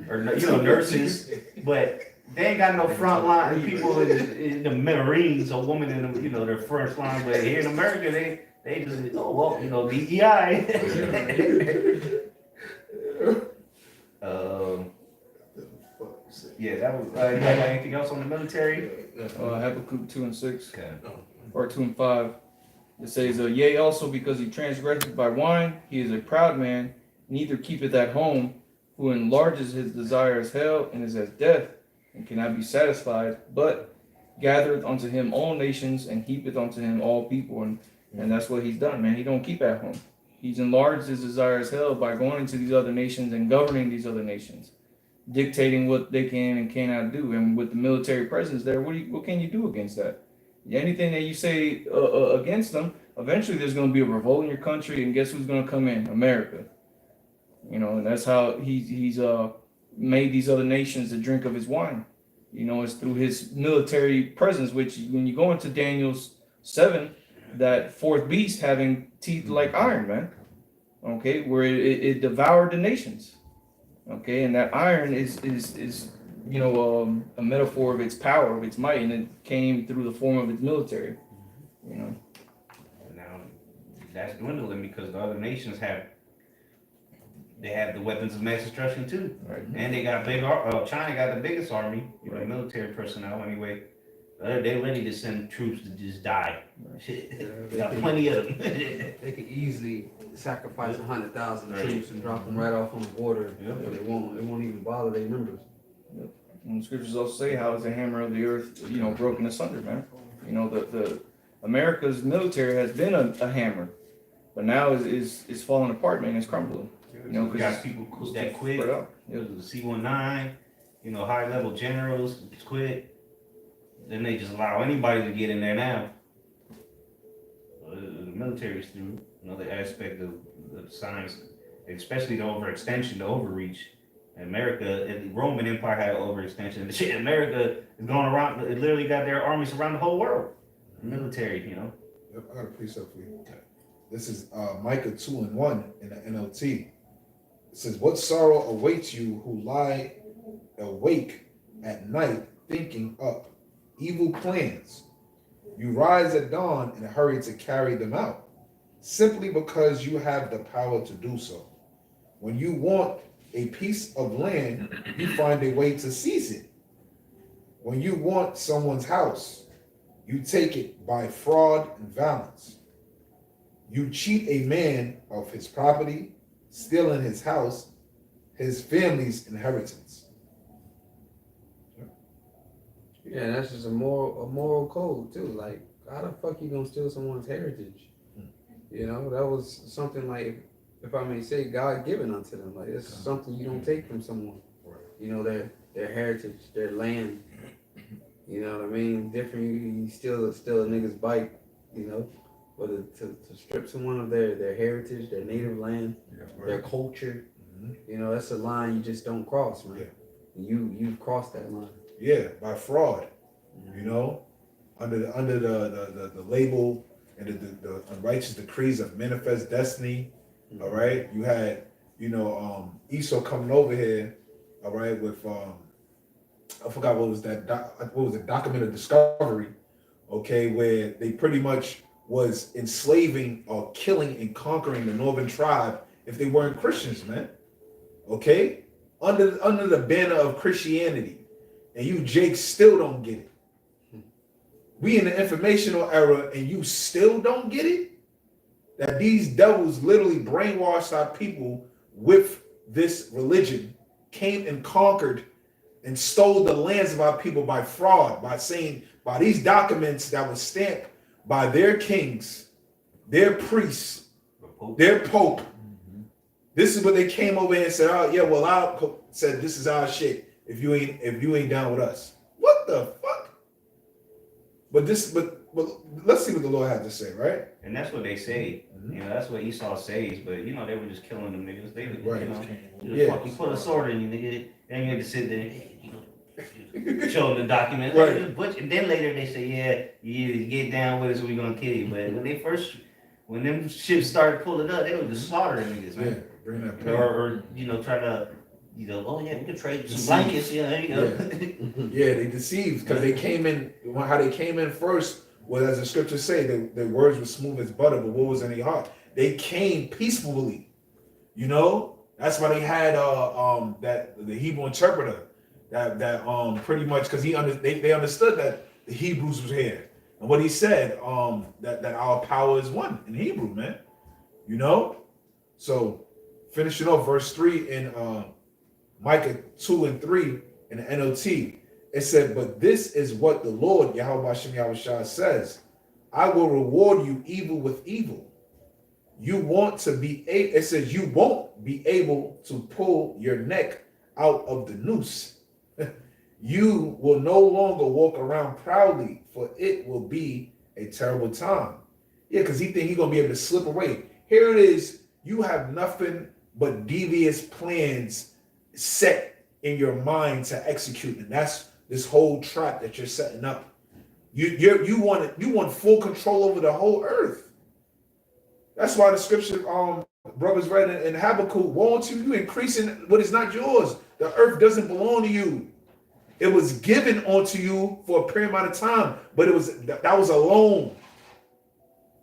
Speaker 2: Or nurses, but they ain't got no front line people in the Marines or women in the, their first line. But here in America, they just DEI. Yeah, that was. You got anything else on the military?
Speaker 1: Habakkuk 2 and 6,
Speaker 2: Okay.
Speaker 1: or 2 and 5. It says, yea, also because he transgresseth by wine, he is a proud man, neither keepeth at home, who enlarges his desire as hell, and is as death, and cannot be satisfied, but gathereth unto him all nations, and heapeth unto him all people. And that's what he's done, man. He don't keep at home. He's enlarged his desire as hell by going into these other nations and governing these other nations, dictating what they can and cannot do. And with the military presence there, what can you do against that? Anything that you say against them, eventually there's going to be a revolt in your country, and guess who's going to come in? America. And that's how he's made these other nations to drink of his wine. It's through his military presence, which when you go into Daniel's 7, that fourth beast having teeth like iron, man. Okay, where it devoured the nations. Okay, and that iron is a metaphor of its power, of its might, and it came through the form of its military.
Speaker 2: Now that's dwindling because the other nations have the weapons of mass destruction too,
Speaker 1: Right.
Speaker 2: and they got China got the biggest army, military personnel anyway. They're ready to send troops to just die. Shit, they got plenty of them.
Speaker 5: They could easily sacrifice 100,000
Speaker 2: Right.
Speaker 5: troops and drop them right off on the border.
Speaker 2: Yeah.
Speaker 5: They won't even bother their numbers.
Speaker 1: And the scriptures also say how is the hammer of the earth, broken asunder, man. The America's military has been a hammer, but now is falling apart, man. It's crumbling.
Speaker 2: We got people that quit.
Speaker 1: Spread out.
Speaker 2: The C-19, high level generals quit. Then they just allow anybody to get in there now. The military's through. Another aspect of the science, especially the overextension, the overreach. America, the Roman Empire had an overextension. Shit, America is going around. It literally got their armies around the whole world. The military,
Speaker 3: Yep, I got a precept for you. This is Micah 2 and 1 in the NLT. It says, "What sorrow awaits you who lie awake at night, thinking up evil plans? You rise at dawn and hurry to carry them out, simply because you have the power to do so. When you want a piece of land, you find a way to seize it. When you want someone's house, you take it by fraud and violence. You cheat a man of his property, stealing his house, his family's inheritance."
Speaker 5: Yeah, that's just a moral code too. Like, how the fuck you gonna steal someone's heritage? That was something like, if I may say, God given unto them. Like, it's something you don't take from someone. Their their heritage, their land. You know what I mean? Different. You still a nigga's bike. You know, but to strip someone of their heritage, their native land, their culture. You know, that's a line you just don't cross, man.
Speaker 3: Yeah.
Speaker 5: You've crossed that line.
Speaker 3: Yeah, by fraud. You know, under the label and the unrighteous decrees of manifest destiny. All right, you had Esau coming over here. All right, with I forgot what was that. What was the document of discovery? Okay, where they pretty much was enslaving or killing and conquering the northern tribe if they weren't Christians, man. Okay, under the banner of Christianity, and you Jake still don't get it. We in the informational era, and you still don't get it. That these devils literally brainwashed our people with this religion, came and conquered and stole the lands of our people by fraud, by these documents that were stamped by their kings, their priests, their pope. This is what they came over here and said, oh yeah, well, I said this is our shit if you ain't down with us. What the fuck? But let's see what the Lord had to say, right?
Speaker 2: And that's what they say. You know, that's what Esau says. But you know, they were just killing them niggas. They, you know, fucking put a sword in you, nigga. Then you had to sit there, and, show them the document.
Speaker 3: Right.
Speaker 2: And then later they say, yeah, you get down with us, we're gonna kill you. But when them ships started pulling up, they were just slaughtering niggas, man.
Speaker 3: Yeah, bring that pain.
Speaker 2: Or try to, oh yeah, we can trade some blankets. Yeah, there you go.
Speaker 3: Yeah, they deceived because they came in. How they came in first was, as the scriptures say, their words were smooth as butter, but what was in their heart? They came peacefully. You know, that's why they had the Hebrew interpreter that pretty much because they understood that the Hebrews was here, and what he said that our power is one in Hebrew, man. You know, so finishing off verse 3 in Micah 2 and 3 in the NLT, it said, but this is what the Lord, Yahweh Hashem Yahushua, says, I will reward you evil with evil. You want to be, it says you won't be able to pull your neck out of the noose. You will no longer walk around proudly, for it will be a terrible time. Yeah, because he think he's going to be able to slip away. Here it is. You have nothing but devious plans set in your mind to execute, and that's this whole trap that you're setting up. You want full control over the whole earth. That's why the scripture brothers read in Habakkuk, woe unto you increasing what is not yours. The earth doesn't belong to you. It was given unto you for a period amount of time, but that was a loan.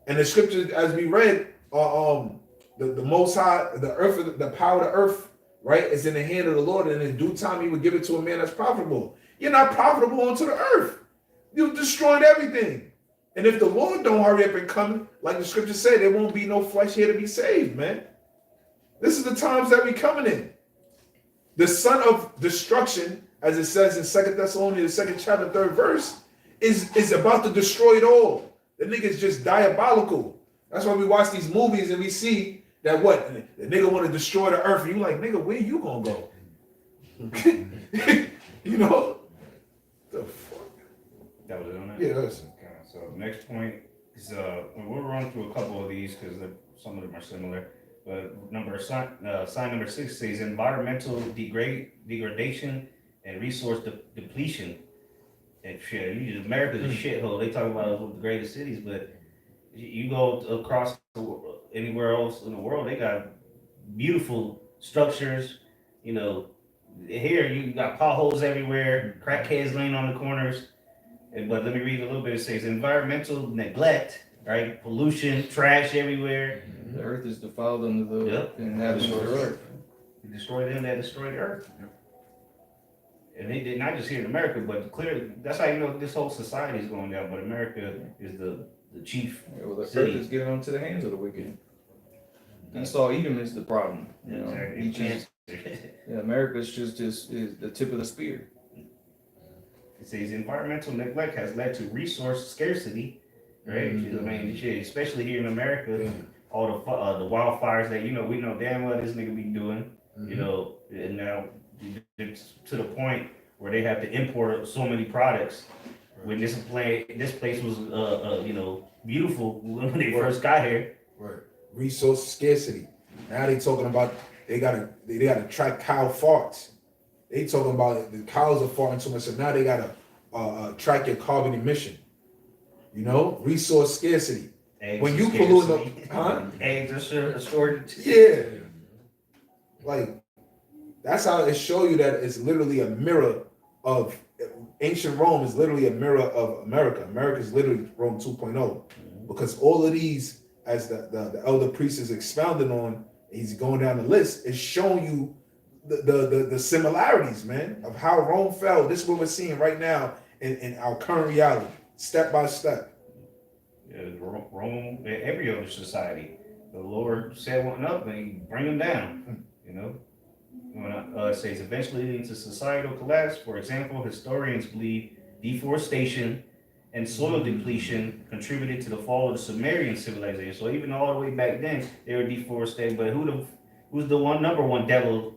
Speaker 3: And the scripture, as we read, the Most High, the earth, the power of the earth, right, is in the hand of the Lord, and in due time He would give it to a man that's profitable. You're not profitable unto the earth. You've destroyed everything. And if the Lord don't hurry up and come, like the scripture said, there won't be no flesh here to be saved, man. This is the times that we coming in. The son of destruction, as it says in 2 Thessalonians, the 2nd chapter, 3rd verse, is about to destroy it all. The nigga's just diabolical. That's why we watch these movies and we see that what? The nigga want to destroy the earth. And you like, nigga, where you gonna go? You know? The fuck?
Speaker 2: That was it on that?
Speaker 3: Yeah, that's
Speaker 2: Okay, so next point is we'll run through a couple of these because some of them are similar. But sign number 6 says environmental degradation and resource depletion. And shit, America's a shithole. They talk about one of the greatest cities, but you go across anywhere else in the world, they got beautiful structures. You know, here you got potholes everywhere, crackheads laying on the corners. But let me read a little bit. It says environmental neglect, right? Pollution, trash everywhere.
Speaker 1: The earth is defiled under the inhabitants of the earth.
Speaker 2: You destroy them, they destroy the earth. And they did not just here in America, but clearly that's how you know this whole society is going down. But America is the chief.
Speaker 1: Yeah, well, the
Speaker 2: city.
Speaker 1: earth is getting onto the hands of the wicked. Esau Edom is the problem. You know,
Speaker 2: Exactly.
Speaker 1: America's just is the tip of the spear.
Speaker 2: It says environmental neglect has led to resource scarcity, right?
Speaker 3: Mm-hmm.
Speaker 2: I mean, shit, especially here in America, all the wildfires that we know damn well this nigga be doing, you know, and now to the point where they have to import so many products. When this place was, beautiful when they first got here.
Speaker 3: Right. Resource scarcity. Now they talking about they gotta track cow farts. They talking about the cows are farting too much, so now they gotta track your carbon emission. You know, resource scarcity.
Speaker 2: Eggs
Speaker 3: When
Speaker 2: are
Speaker 3: you
Speaker 2: scarce.
Speaker 3: pollute
Speaker 2: Eggs are stored.
Speaker 3: yeah, like that's how it show you that it's literally a mirror of ancient Rome is literally a mirror of America. America is literally Rome 2.0 because all of these, as the elder priest is expounding on, he's going down the list, is showing you the similarities, man, of how Rome fell. This is what we're seeing right now in our current reality, step by step.
Speaker 2: Yeah, Rome, every other society, the Lord set one up and he bring them down. You know, when it says eventually leading to societal collapse. For example, historians believe deforestation and soil depletion contributed to the fall of the Sumerian civilization. So even all the way back then, they were deforested. But who's the number one devil?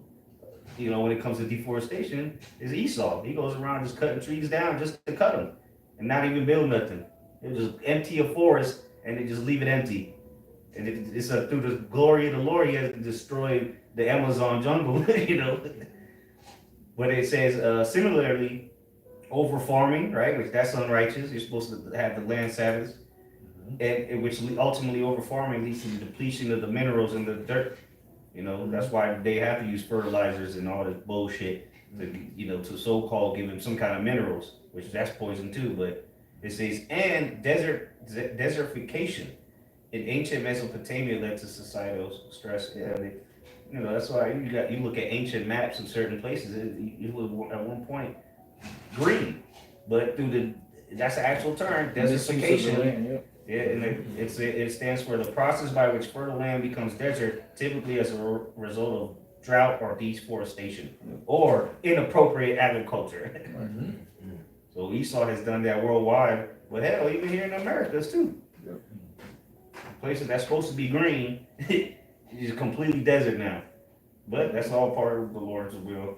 Speaker 2: You know, when it comes to deforestation, is Esau. He goes around just cutting trees down just to cut them and not even build nothing. It just empty a forest and they just leave it empty. And it's through the glory of the Lord, he has destroyed the Amazon jungle, you know. But it says, similarly, over farming, right, which that's unrighteous. You're supposed to have the land Sabbaths, and which ultimately over farming leads to the depletion of the minerals in the dirt. You know, that's why they have to use fertilizers and all this bullshit to so-called give them some kind of minerals, which that's poison too. But it says, and desertification in ancient Mesopotamia led to societal stress. That's why you look at ancient maps of certain places. It was at one point green, but that's the actual term, desertification. Yeah, and it stands for the process by which fertile land becomes desert, typically as a result of drought or deforestation or inappropriate agriculture. So Esau has done that worldwide, but hell, even here in Americas too. Places that's supposed to be green is completely desert now. But that's all part of the Lord's will.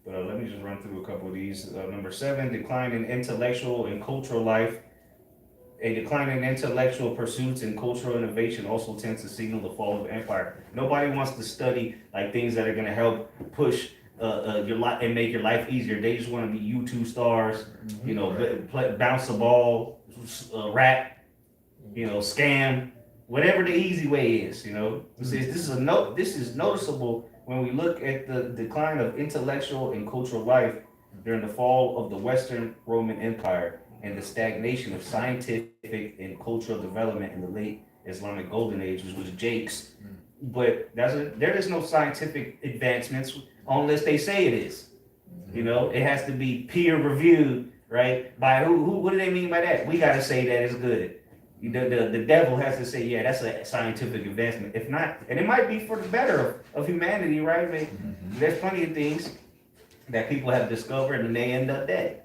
Speaker 2: But let me just run through a couple of these. Number 7, decline in intellectual and cultural life. A decline in intellectual pursuits and cultural innovation also tends to signal the fall of empire. Nobody wants to study like things that are going to help push your life and make your life easier. They just want to be YouTube stars, bounce the ball, rap, scam, whatever the easy way is. This is noticeable when we look at the decline of intellectual and cultural life during the fall of the Western Roman Empire and the stagnation of scientific and cultural development in the late Islamic Golden Age, which was Jakes. But there is no scientific advancements unless they say it is. It has to be peer reviewed, right? By who? What do they mean by that? We got to say that it's good. The devil has to say, yeah, that's a scientific advancement. If not, and it might be for the better of humanity, right? There's plenty of things that people have discovered and they end up dead.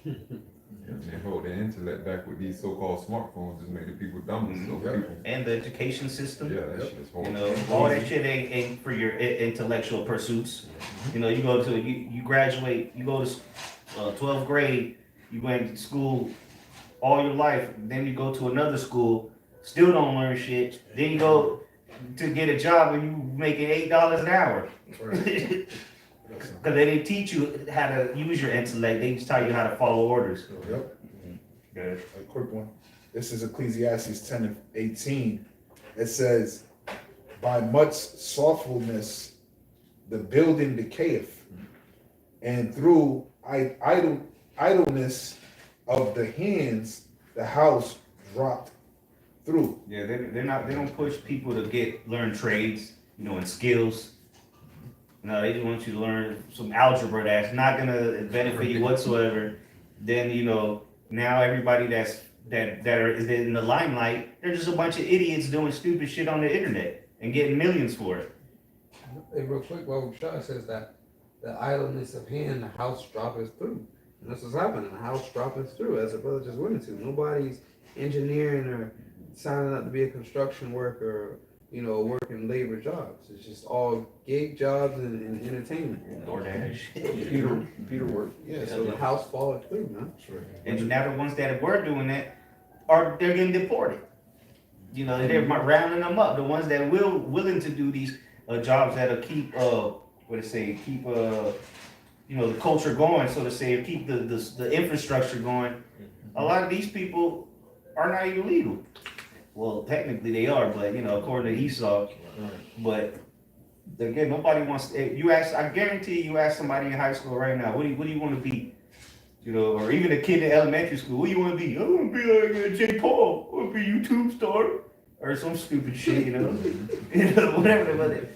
Speaker 7: They hold their intellect back with these so-called smartphones, just make the people dumber. So people,
Speaker 2: And the education system.
Speaker 7: yeah, that shit is horrible.
Speaker 2: All that shit ain't for your intellectual pursuits. You graduate, you go to 12th grade, you went to school all your life, then you go to another school, still don't learn shit, then you go to get a job and you making $8 an hour. Because they didn't teach you how to use your intellect, they just tell you how to follow orders.
Speaker 3: Yep.
Speaker 2: Good.
Speaker 3: A quick one. This is Ecclesiastes 10:18. It says, by much slothfulness the building decayeth, and through idleness of the hands the house dropped through.
Speaker 2: Yeah, they don't push people to learn trades, and skills. No, they just want you to learn some algebra that's not gonna benefit you whatsoever. Then now everybody that is in the limelight, they're just a bunch of idiots doing stupid shit on the internet and getting millions for it.
Speaker 5: Hey, real quick, well, Shah says that the idleness of hand, the house droppeth through. And that's what's happening. The house droppeth through, as the brother just went into. Nobody's engineering or signing up to be a construction worker working labor jobs. It's just all gig jobs and entertainment.
Speaker 2: DoorDash.
Speaker 1: Peter work.
Speaker 3: Yeah,
Speaker 5: So the house followed through, man.
Speaker 3: that's right.
Speaker 2: And now the ones that were doing that they're getting deported. They're rounding them up. The ones that willing to do these jobs that'll keep the culture going, so to say, keep the infrastructure going. A lot of these people are not even legal. Well, technically they are, but according to Esau. But again, nobody wants. I guarantee you ask somebody in high school right now, what do you want to be? Or even a kid in elementary school, what do you want to be? I want to be like J. Paul. I want to be a YouTube star or some stupid shit, whatever. But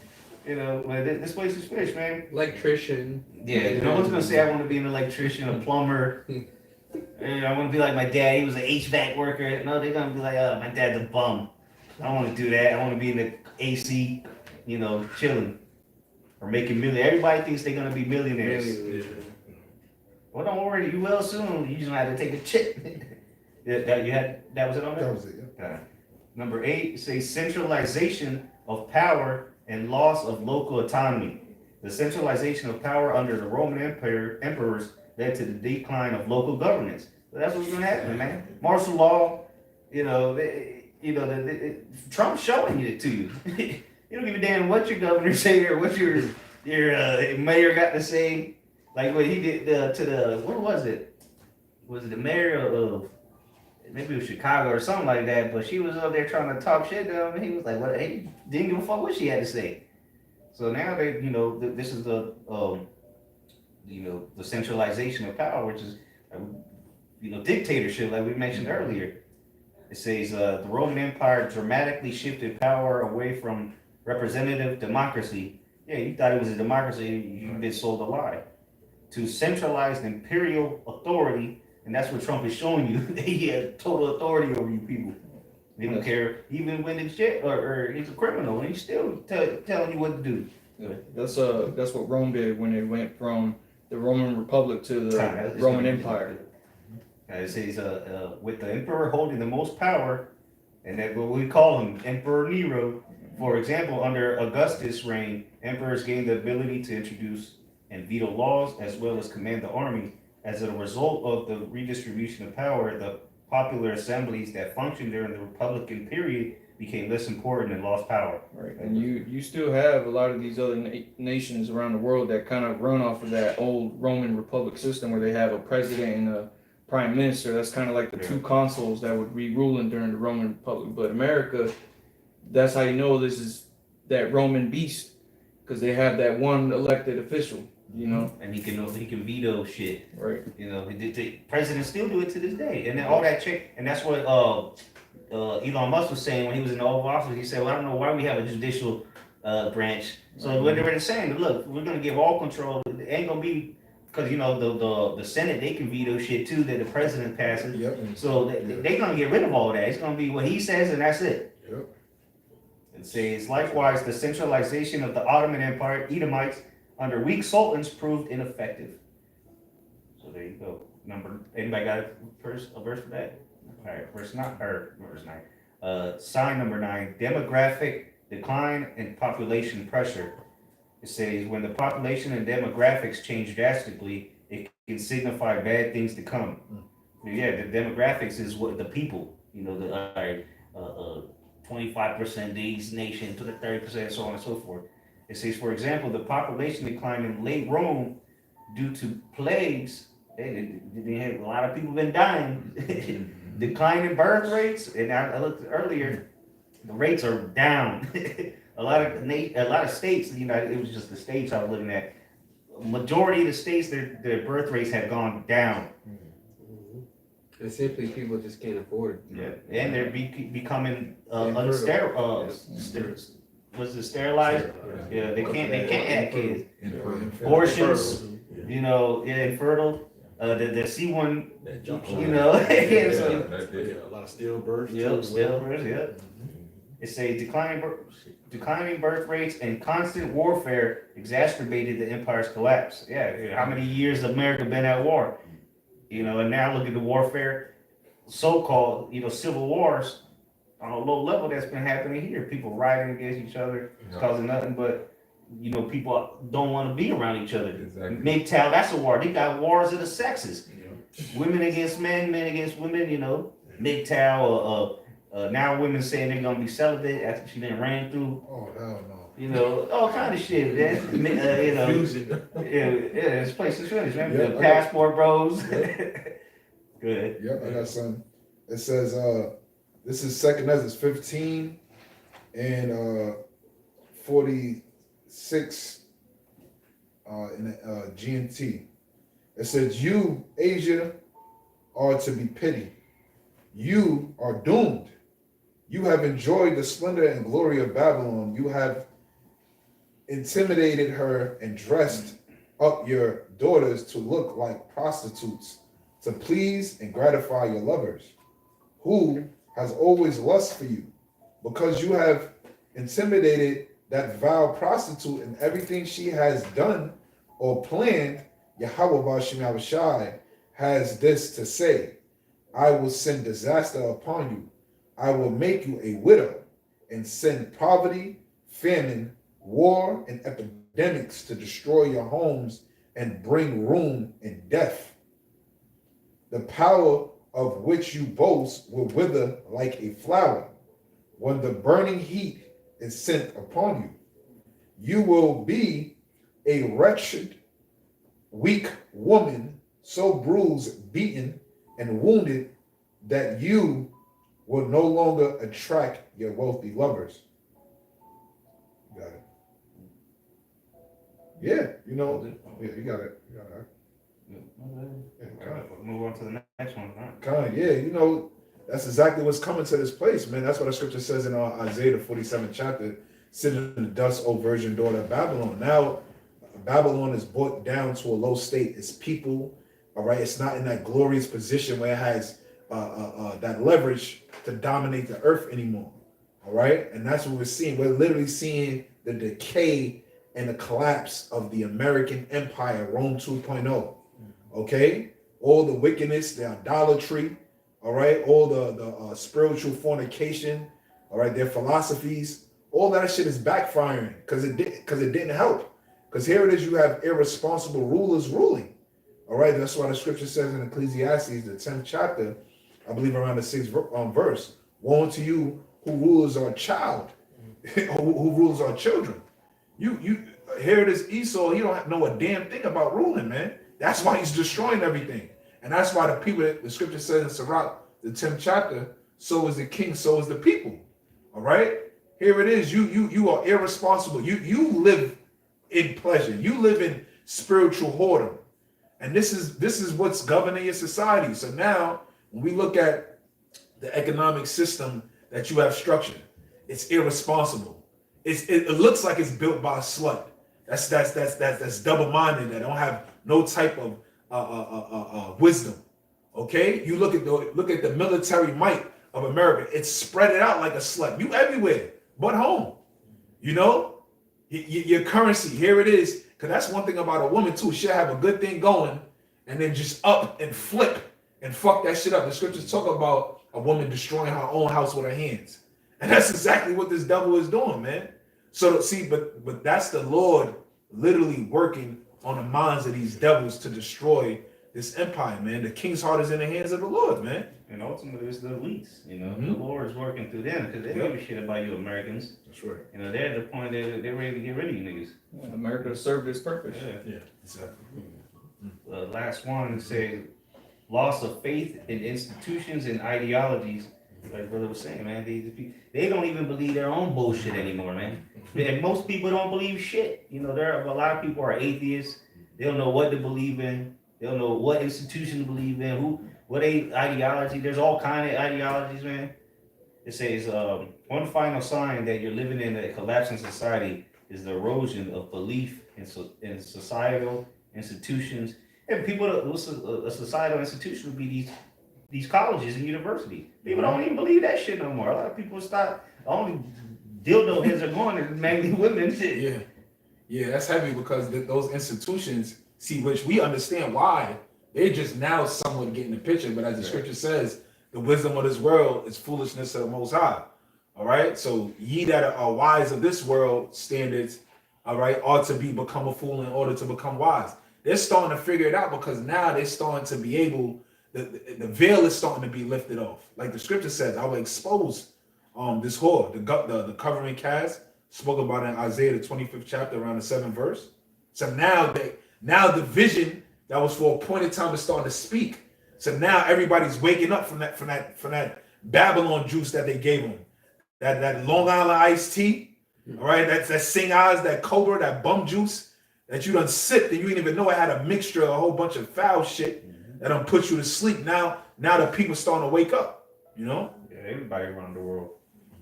Speaker 2: this place is finished, man.
Speaker 5: Electrician.
Speaker 2: Yeah, no one's gonna say I want to be an electrician, a plumber. And I want to be like my dad. He was an HVAC worker. No, they're gonna be like, oh, my dad's a bum. I don't want to do that. I want to be in the AC, chilling or making millions. Everybody thinks they're gonna be millionaires. Well, don't worry, you will soon. You just have to take a chip. That was it on there?
Speaker 3: That was it, yeah.
Speaker 2: Number 8, it says centralization of power and loss of local autonomy. The centralization of power under the Roman emperors led to the decline of local governance. So that's what's gonna happen, man. Martial law, Trump's showing it to you. You don't give a damn what your governor say or what your mayor got to say. Like what he did what was it? Was it the mayor of maybe it was Chicago or something like that? But she was up there trying to talk shit to him, and he was like, "What? He didn't give a fuck what she had to say." So now this is the centralization of power, which is dictatorship, like we mentioned earlier. It says the Roman Empire dramatically shifted power away from representative democracy. Yeah, you thought it was a democracy, you've been sold a lie. To centralized imperial authority, and that's what Trump is showing you. He has total authority over you people. They don't care, even when it's shit or he's a criminal, and he's still telling you what to do.
Speaker 1: Yeah, that's what Rome did when it went from the Roman Republic to the Roman Empire.
Speaker 2: It says with the emperor holding the most power, and that's what we call him, Emperor Nero. For example, under Augustus' reign, emperors gained the ability to introduce and veto laws as well as command the army. As a result of the redistribution of power, the popular assemblies that functioned during the Republican period became less important and lost power.
Speaker 1: Right, and you still have a lot of these other nations around the world that kind of run off of that old Roman Republic system where they have a president and a prime minister. That's kind of like the two consuls that would be ruling during the Roman Republic. But America, that's how you know this is that Roman beast, because they have that one elected official.
Speaker 2: And he can veto shit.
Speaker 1: Right.
Speaker 2: The presidents still do it to this day, and then all that check, and that's what Elon Musk was saying when he was in the Oval Office. He said, "Well, I don't know why we have a judicial branch." So what they were saying, look, we're gonna give all control. It ain't gonna be because the Senate, they can veto shit too that the president passes.
Speaker 3: Yep.
Speaker 2: So they're gonna get rid of all that. It's gonna be what he says, and that's it.
Speaker 3: Yep.
Speaker 2: It says likewise, the centralization of the Ottoman Empire, Edomites, under weak sultans proved ineffective. So there you go. Anybody got a verse for that? All right, verse 9. Sign number 9, demographic decline and population pressure. It says when the population and demographics change drastically, it can signify bad things to come. Yeah, the demographics is what the people, 25% these nations, to the 30%, so on and so forth. It says, for example, the population declined in late Rome due to plagues. A lot of people been dying. Decline in birth rates, and I looked earlier, the rates are down. a lot of states, it was just the states I was looking at. Majority of the states, their birth rates have gone down.
Speaker 5: And simply people just can't afford it.
Speaker 2: Yeah, and they're becoming was it sterilized? Yeah, they can't have kids. Abortions, infertile. The C1,
Speaker 8: A lot of stillbirths.
Speaker 2: Yep. It says declining birth rates and constant warfare exacerbated the empire's collapse. Yeah, how many years America been at war? And now look at the warfare, so-called, civil wars. on a low level that's been happening here. People rioting against each other,
Speaker 7: Yeah.
Speaker 2: causing nothing but, people don't want to be around each other.
Speaker 7: Exactly.
Speaker 2: MGTOW, that's a war. They got wars of the sexes. Women against men, men against women, MGTOW, now women saying they're going to be celibate after she done ran through,
Speaker 3: Oh, hell no.
Speaker 2: all kind of shit, man. It's places finished, man.
Speaker 3: Yeah,
Speaker 2: The passport bros.
Speaker 3: Yep.
Speaker 2: Good.
Speaker 3: Yep, I got some. It says, this is 2nd Ezra 15 and 46 in the GNT. It says, you, Asia, are to be pitied. You are doomed. You have enjoyed the splendor and glory of Babylon. You have intimidated her and dressed up your daughters to look like prostitutes, to please and gratify your lovers, who has always lust for you, because you have intimidated that vile prostitute and everything she has done or planned. Yahweh Ba'Shem Yahushai has this to say: I will send disaster upon you. I will make you a widow and send poverty, famine, war, and epidemics to destroy your homes and bring ruin and death. The power of which you boast will wither like a flower when the burning heat is sent upon you. You will be a wretched, weak woman, so bruised, beaten, and wounded that you will no longer attract your wealthy lovers. Got it. Yeah, you got it.
Speaker 2: Move on to the next one.
Speaker 3: That's exactly what's coming to this place, man. That's what the scripture says in Isaiah, the 47th chapter. Sit in the dust, O virgin daughter of Babylon. Now, Babylon is brought down to a low state. Its people, all right, it's not in that glorious position where it has that leverage to dominate the earth anymore, all right? And that's what we're seeing. We're literally seeing the decay and the collapse of the American empire, Rome 2.0, okay? All the wickedness, the idolatry, all right? All the spiritual fornication, all right? Their philosophies, all that shit is backfiring because it didn't help. Because here it is, you have irresponsible rulers ruling, all right? That's why the scripture says in Ecclesiastes, the 10th chapter, I believe around the 6th verse, woe unto you who rulers are child, who rulers are children. You here it is, Esau, he don't know a damn thing about ruling, man. That's why he's destroying everything. And that's why the people, the scripture says in Sirach, the 10th chapter, so is the king, so is the people. All right? Here it is, you are irresponsible. You live in pleasure. You live in spiritual whoredom. And this is what's governing your society. So now, when we look at the economic system that you have structured, it's irresponsible. It looks like it's built by a slut. That's double-minded. That don't have no type of wisdom. Okay, you look at the military might of America. It's spread it out like a slut. You everywhere but home. Your currency. Here it is. Because that's one thing about a woman too. She'll have a good thing going, and then just up and flip and fuck that shit up. The scriptures talk about a woman destroying her own house with her hands, and that's exactly what this devil is doing, man. So see, but that's the Lord literally working on the minds of these devils to destroy this empire, man. The king's heart is in the hands of the Lord, man.
Speaker 2: And ultimately, it's the elites. The
Speaker 3: Mhm.
Speaker 2: Lord is working through them because they don't give a shit about you Americans.
Speaker 3: That's right.
Speaker 2: They're at the point that they're ready to get rid of you niggas.
Speaker 1: America served its purpose.
Speaker 3: Yeah, exactly.
Speaker 2: The last one says loss of faith in institutions and ideologies. Like brother was saying, man, they don't even believe their own bullshit anymore, man. And most people don't believe shit. There are a lot of people are atheists. They don't know what to believe in. They don't know what institution to believe in. What ideology? There's all kind of ideologies, man. It says one final sign that you're living in a collapsing society is the erosion of belief in societal institutions. And people, a societal institution would be these colleges and universities. People don't even believe that shit no more. A lot of people stop. Only dildo heads are going is mainly women.
Speaker 3: Yeah, that's heavy because those institutions, see, which we understand why, they're just now somewhat getting the picture. But as the scripture says, the wisdom of this world is foolishness to the Most High. All right. So ye that are wise of this world standards, all right, ought to become a fool in order to become wise. They're starting to figure it out because now they're starting to be able. The veil is starting to be lifted off. Like the scripture says, I will expose this whore, the covering cast, spoke about in Isaiah the 25th chapter around the 7th verse. So now the vision that was for a appointed time is starting to speak. So now everybody's waking up from that Babylon juice that they gave them. That Long Island iced tea, all right, that Sing Eyes, that Cobra, that bum juice that you done sipped and you didn't even know it had a mixture of a whole bunch of foul shit that done put you to sleep. Now the people starting to wake up, you know?
Speaker 2: Yeah, everybody around the world.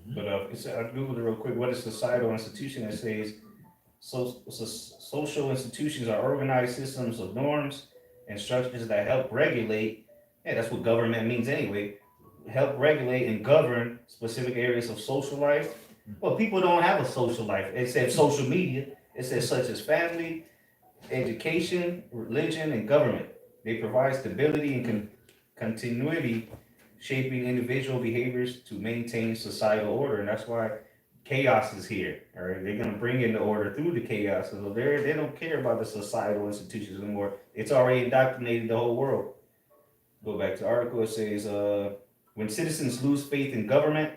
Speaker 2: But I googled it real quick. What is societal institution? It says social institutions are organized systems of norms and structures that help regulate. Yeah, that's what government means anyway. Help regulate and govern specific areas of social life. Well, people don't have a social life. It says social media. It says such as family, education, religion, and government. They provide stability and continuity, shaping individual behaviors to maintain societal order. And that's why chaos is here. All right, they're gonna bring in the order through the chaos. So they don't care about the societal institutions anymore. It's already indoctrinated the whole world. Go back to the article. It says when citizens lose faith in government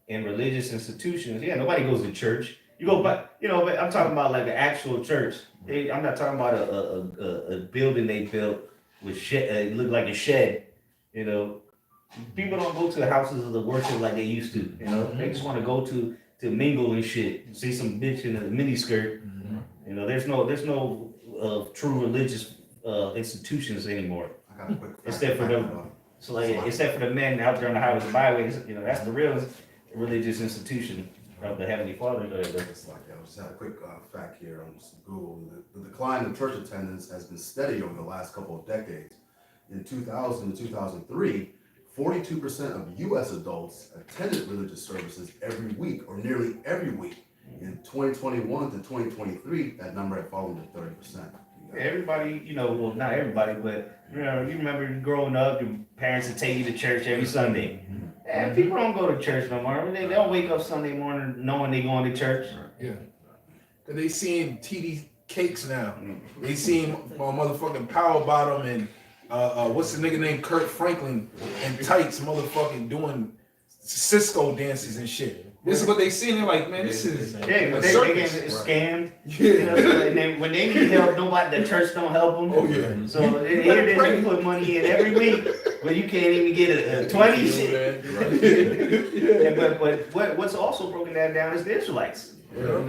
Speaker 2: and religious institutions, yeah, nobody goes to church. You go, but but I'm talking about like an actual church. I'm not talking about a building they built with shed. It looked like a shed. You know, people don't go to the houses of the worship like they used to. You know, they just want to go to mingle and shit. See some bitch in a mini skirt. You know, there's no true religious institutions anymore.
Speaker 8: I got a quick
Speaker 2: Except for them. So like, except for the men out there on the highways and byways, that's the real religious institution of the Heavenly Father.
Speaker 8: It's like, I just had a quick fact here on Google. The decline in church attendance has been steady over the last couple of decades. In 2000 to 2003, 42% of U.S. adults attended religious services every week, or nearly every week. In 2021 to 2023, that number had fallen to 30%.
Speaker 2: Everybody, well, not everybody, but you remember growing up, your parents would take you to church every Sunday. And people don't go to church no more. They don't wake up Sunday morning knowing they're going to church.
Speaker 3: Yeah. Cause they seeing TD Cakes now. They seeing motherfucking Power Bottom and what's the nigga named Kurt Franklin and tights motherfucking doing Cisco dances and shit. This is what they see, and they're like, man, this is
Speaker 2: Yeah,
Speaker 3: a
Speaker 2: but they
Speaker 3: circus.
Speaker 2: get scammed.
Speaker 3: Yeah.
Speaker 2: When they need help, the church don't help them.
Speaker 3: Oh yeah.
Speaker 2: So here they put money in every week, but you can't even get a 20 shit. Yeah, but what's also broken that down is the Israelites.
Speaker 3: Yeah.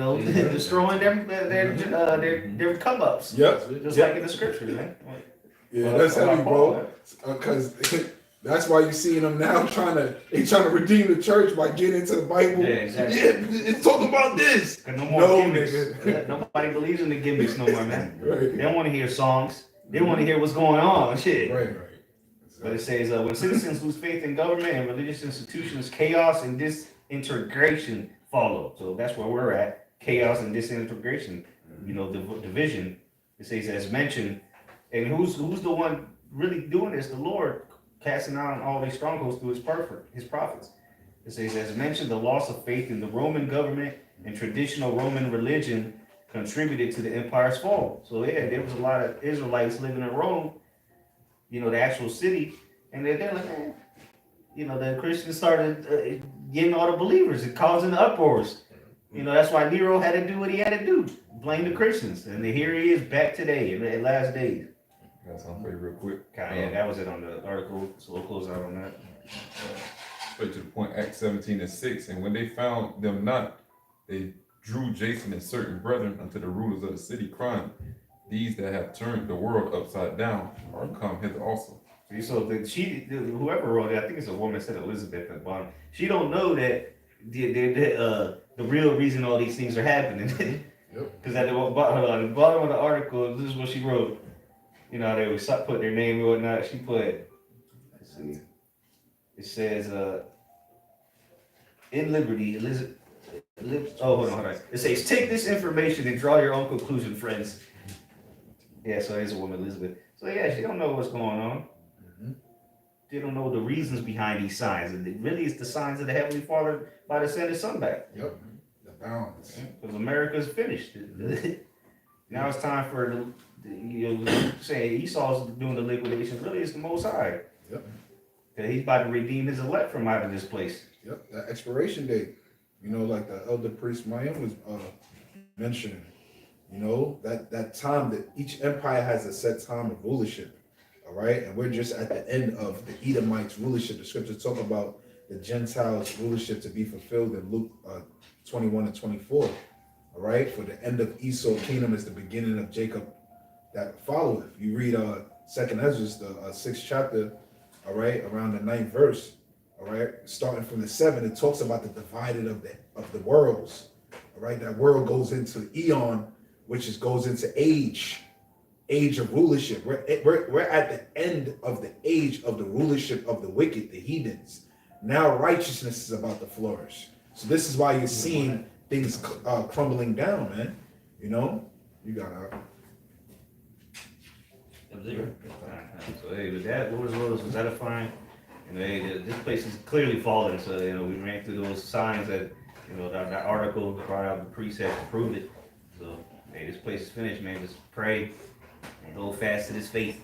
Speaker 2: Destroying their come ups.
Speaker 3: Yep.
Speaker 2: Just like in the scriptures, man.
Speaker 3: Yeah, that's heavy, bro. Because that's why you're seeing them now trying to redeem the church by getting into the Bible.
Speaker 2: Yeah, exactly.
Speaker 3: Yeah, it's talking about this.
Speaker 2: No more gimmicks.
Speaker 3: nigga.
Speaker 2: Nobody believes in the gimmicks no more, man.
Speaker 3: Right.
Speaker 2: They don't want to hear songs. They want to hear what's going on. Shit.
Speaker 3: Right.
Speaker 2: But it says when citizens lose faith in government and religious institutions, chaos and disintegration follow. So that's where we're at. Chaos and disintegration. Division. It says as mentioned. And who's the one really doing this? The Lord, casting out all these strongholds through his prophets. It says, as mentioned, the loss of faith in the Roman government and traditional Roman religion contributed to the empire's fall. So yeah, there was a lot of Israelites living in Rome, the actual city, and they're like, man, the Christians started getting all the believers and causing uproars. That's why Nero had to do what he had to do, blame the Christians. And here he is back today in the last days.
Speaker 7: Got something for you real quick.
Speaker 2: Yeah, that was it on the article, so we'll close out on that.
Speaker 7: Straight to the point, Acts 17:6. And when they found them not, they drew Jason and certain brethren unto the rulers of the city, crying, these that have turned the world upside down are come hither also.
Speaker 2: See, so whoever wrote it, I think it's a woman, said Elizabeth at the bottom. She don't know that the real reason all these things are happening. Because at the bottom of the article, this is what she wrote. They would put their name and whatnot. She put, let's see, it says, in liberty, Elizabeth, hold on. It says, take this information and draw your own conclusion, friends. Yeah, so there's a woman, Elizabeth. So yeah, she don't know what's going on. they don't know the reasons behind these signs, and it really is the signs of the Heavenly Father by to send His Son back.
Speaker 3: Yep. The balance.
Speaker 2: Because America's finished. Now it's time for you know, saying Esau's doing the liquidation. Really, it's the Most High.
Speaker 3: Yep.
Speaker 2: 'Cause he's about to redeem his elect from out of this place.
Speaker 3: Yep. That expiration date. You know, like the elder priest Mayim was mentioning. You know, that time that each empire has a set time of rulership. All right. And we're just at the end of the Edomites' rulership. The scriptures talk about the Gentiles' rulership to be fulfilled in Luke 21 and 24. All right. For the end of Esau's kingdom is the beginning of Jacob that followeth. You read Second Ezra, the 6th chapter, all right, around the 9th verse. All right, starting from the 7, it talks about the divided of the worlds. All right, that world goes into eon, which goes into age of rulership. We're at the end of the age of the rulership of the wicked, the heathens. Now righteousness is about to flourish. So this is why you're seeing things crumbling down, man. You know, you got
Speaker 2: So hey, with that, Lord's was edifying. And hey, this place is clearly fallen. So you know, we ran through those signs that you know that article brought out the precept to prove it. So hey, this place is finished, man. Just pray and hold fast to this faith.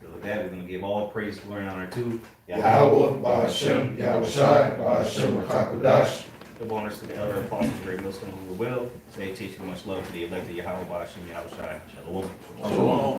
Speaker 2: So with that, we're gonna give all praise, glory, and honor to
Speaker 3: Yahweh, Ba'ashem, Yahushai, Ba'ashem, Rakakudash.
Speaker 2: Give honors to the elder apostles, great wisdom, who will. Say, teaching much love to the elect of Yahweh, Ba'ashem, Yahushai. Shalom.
Speaker 3: Shalom.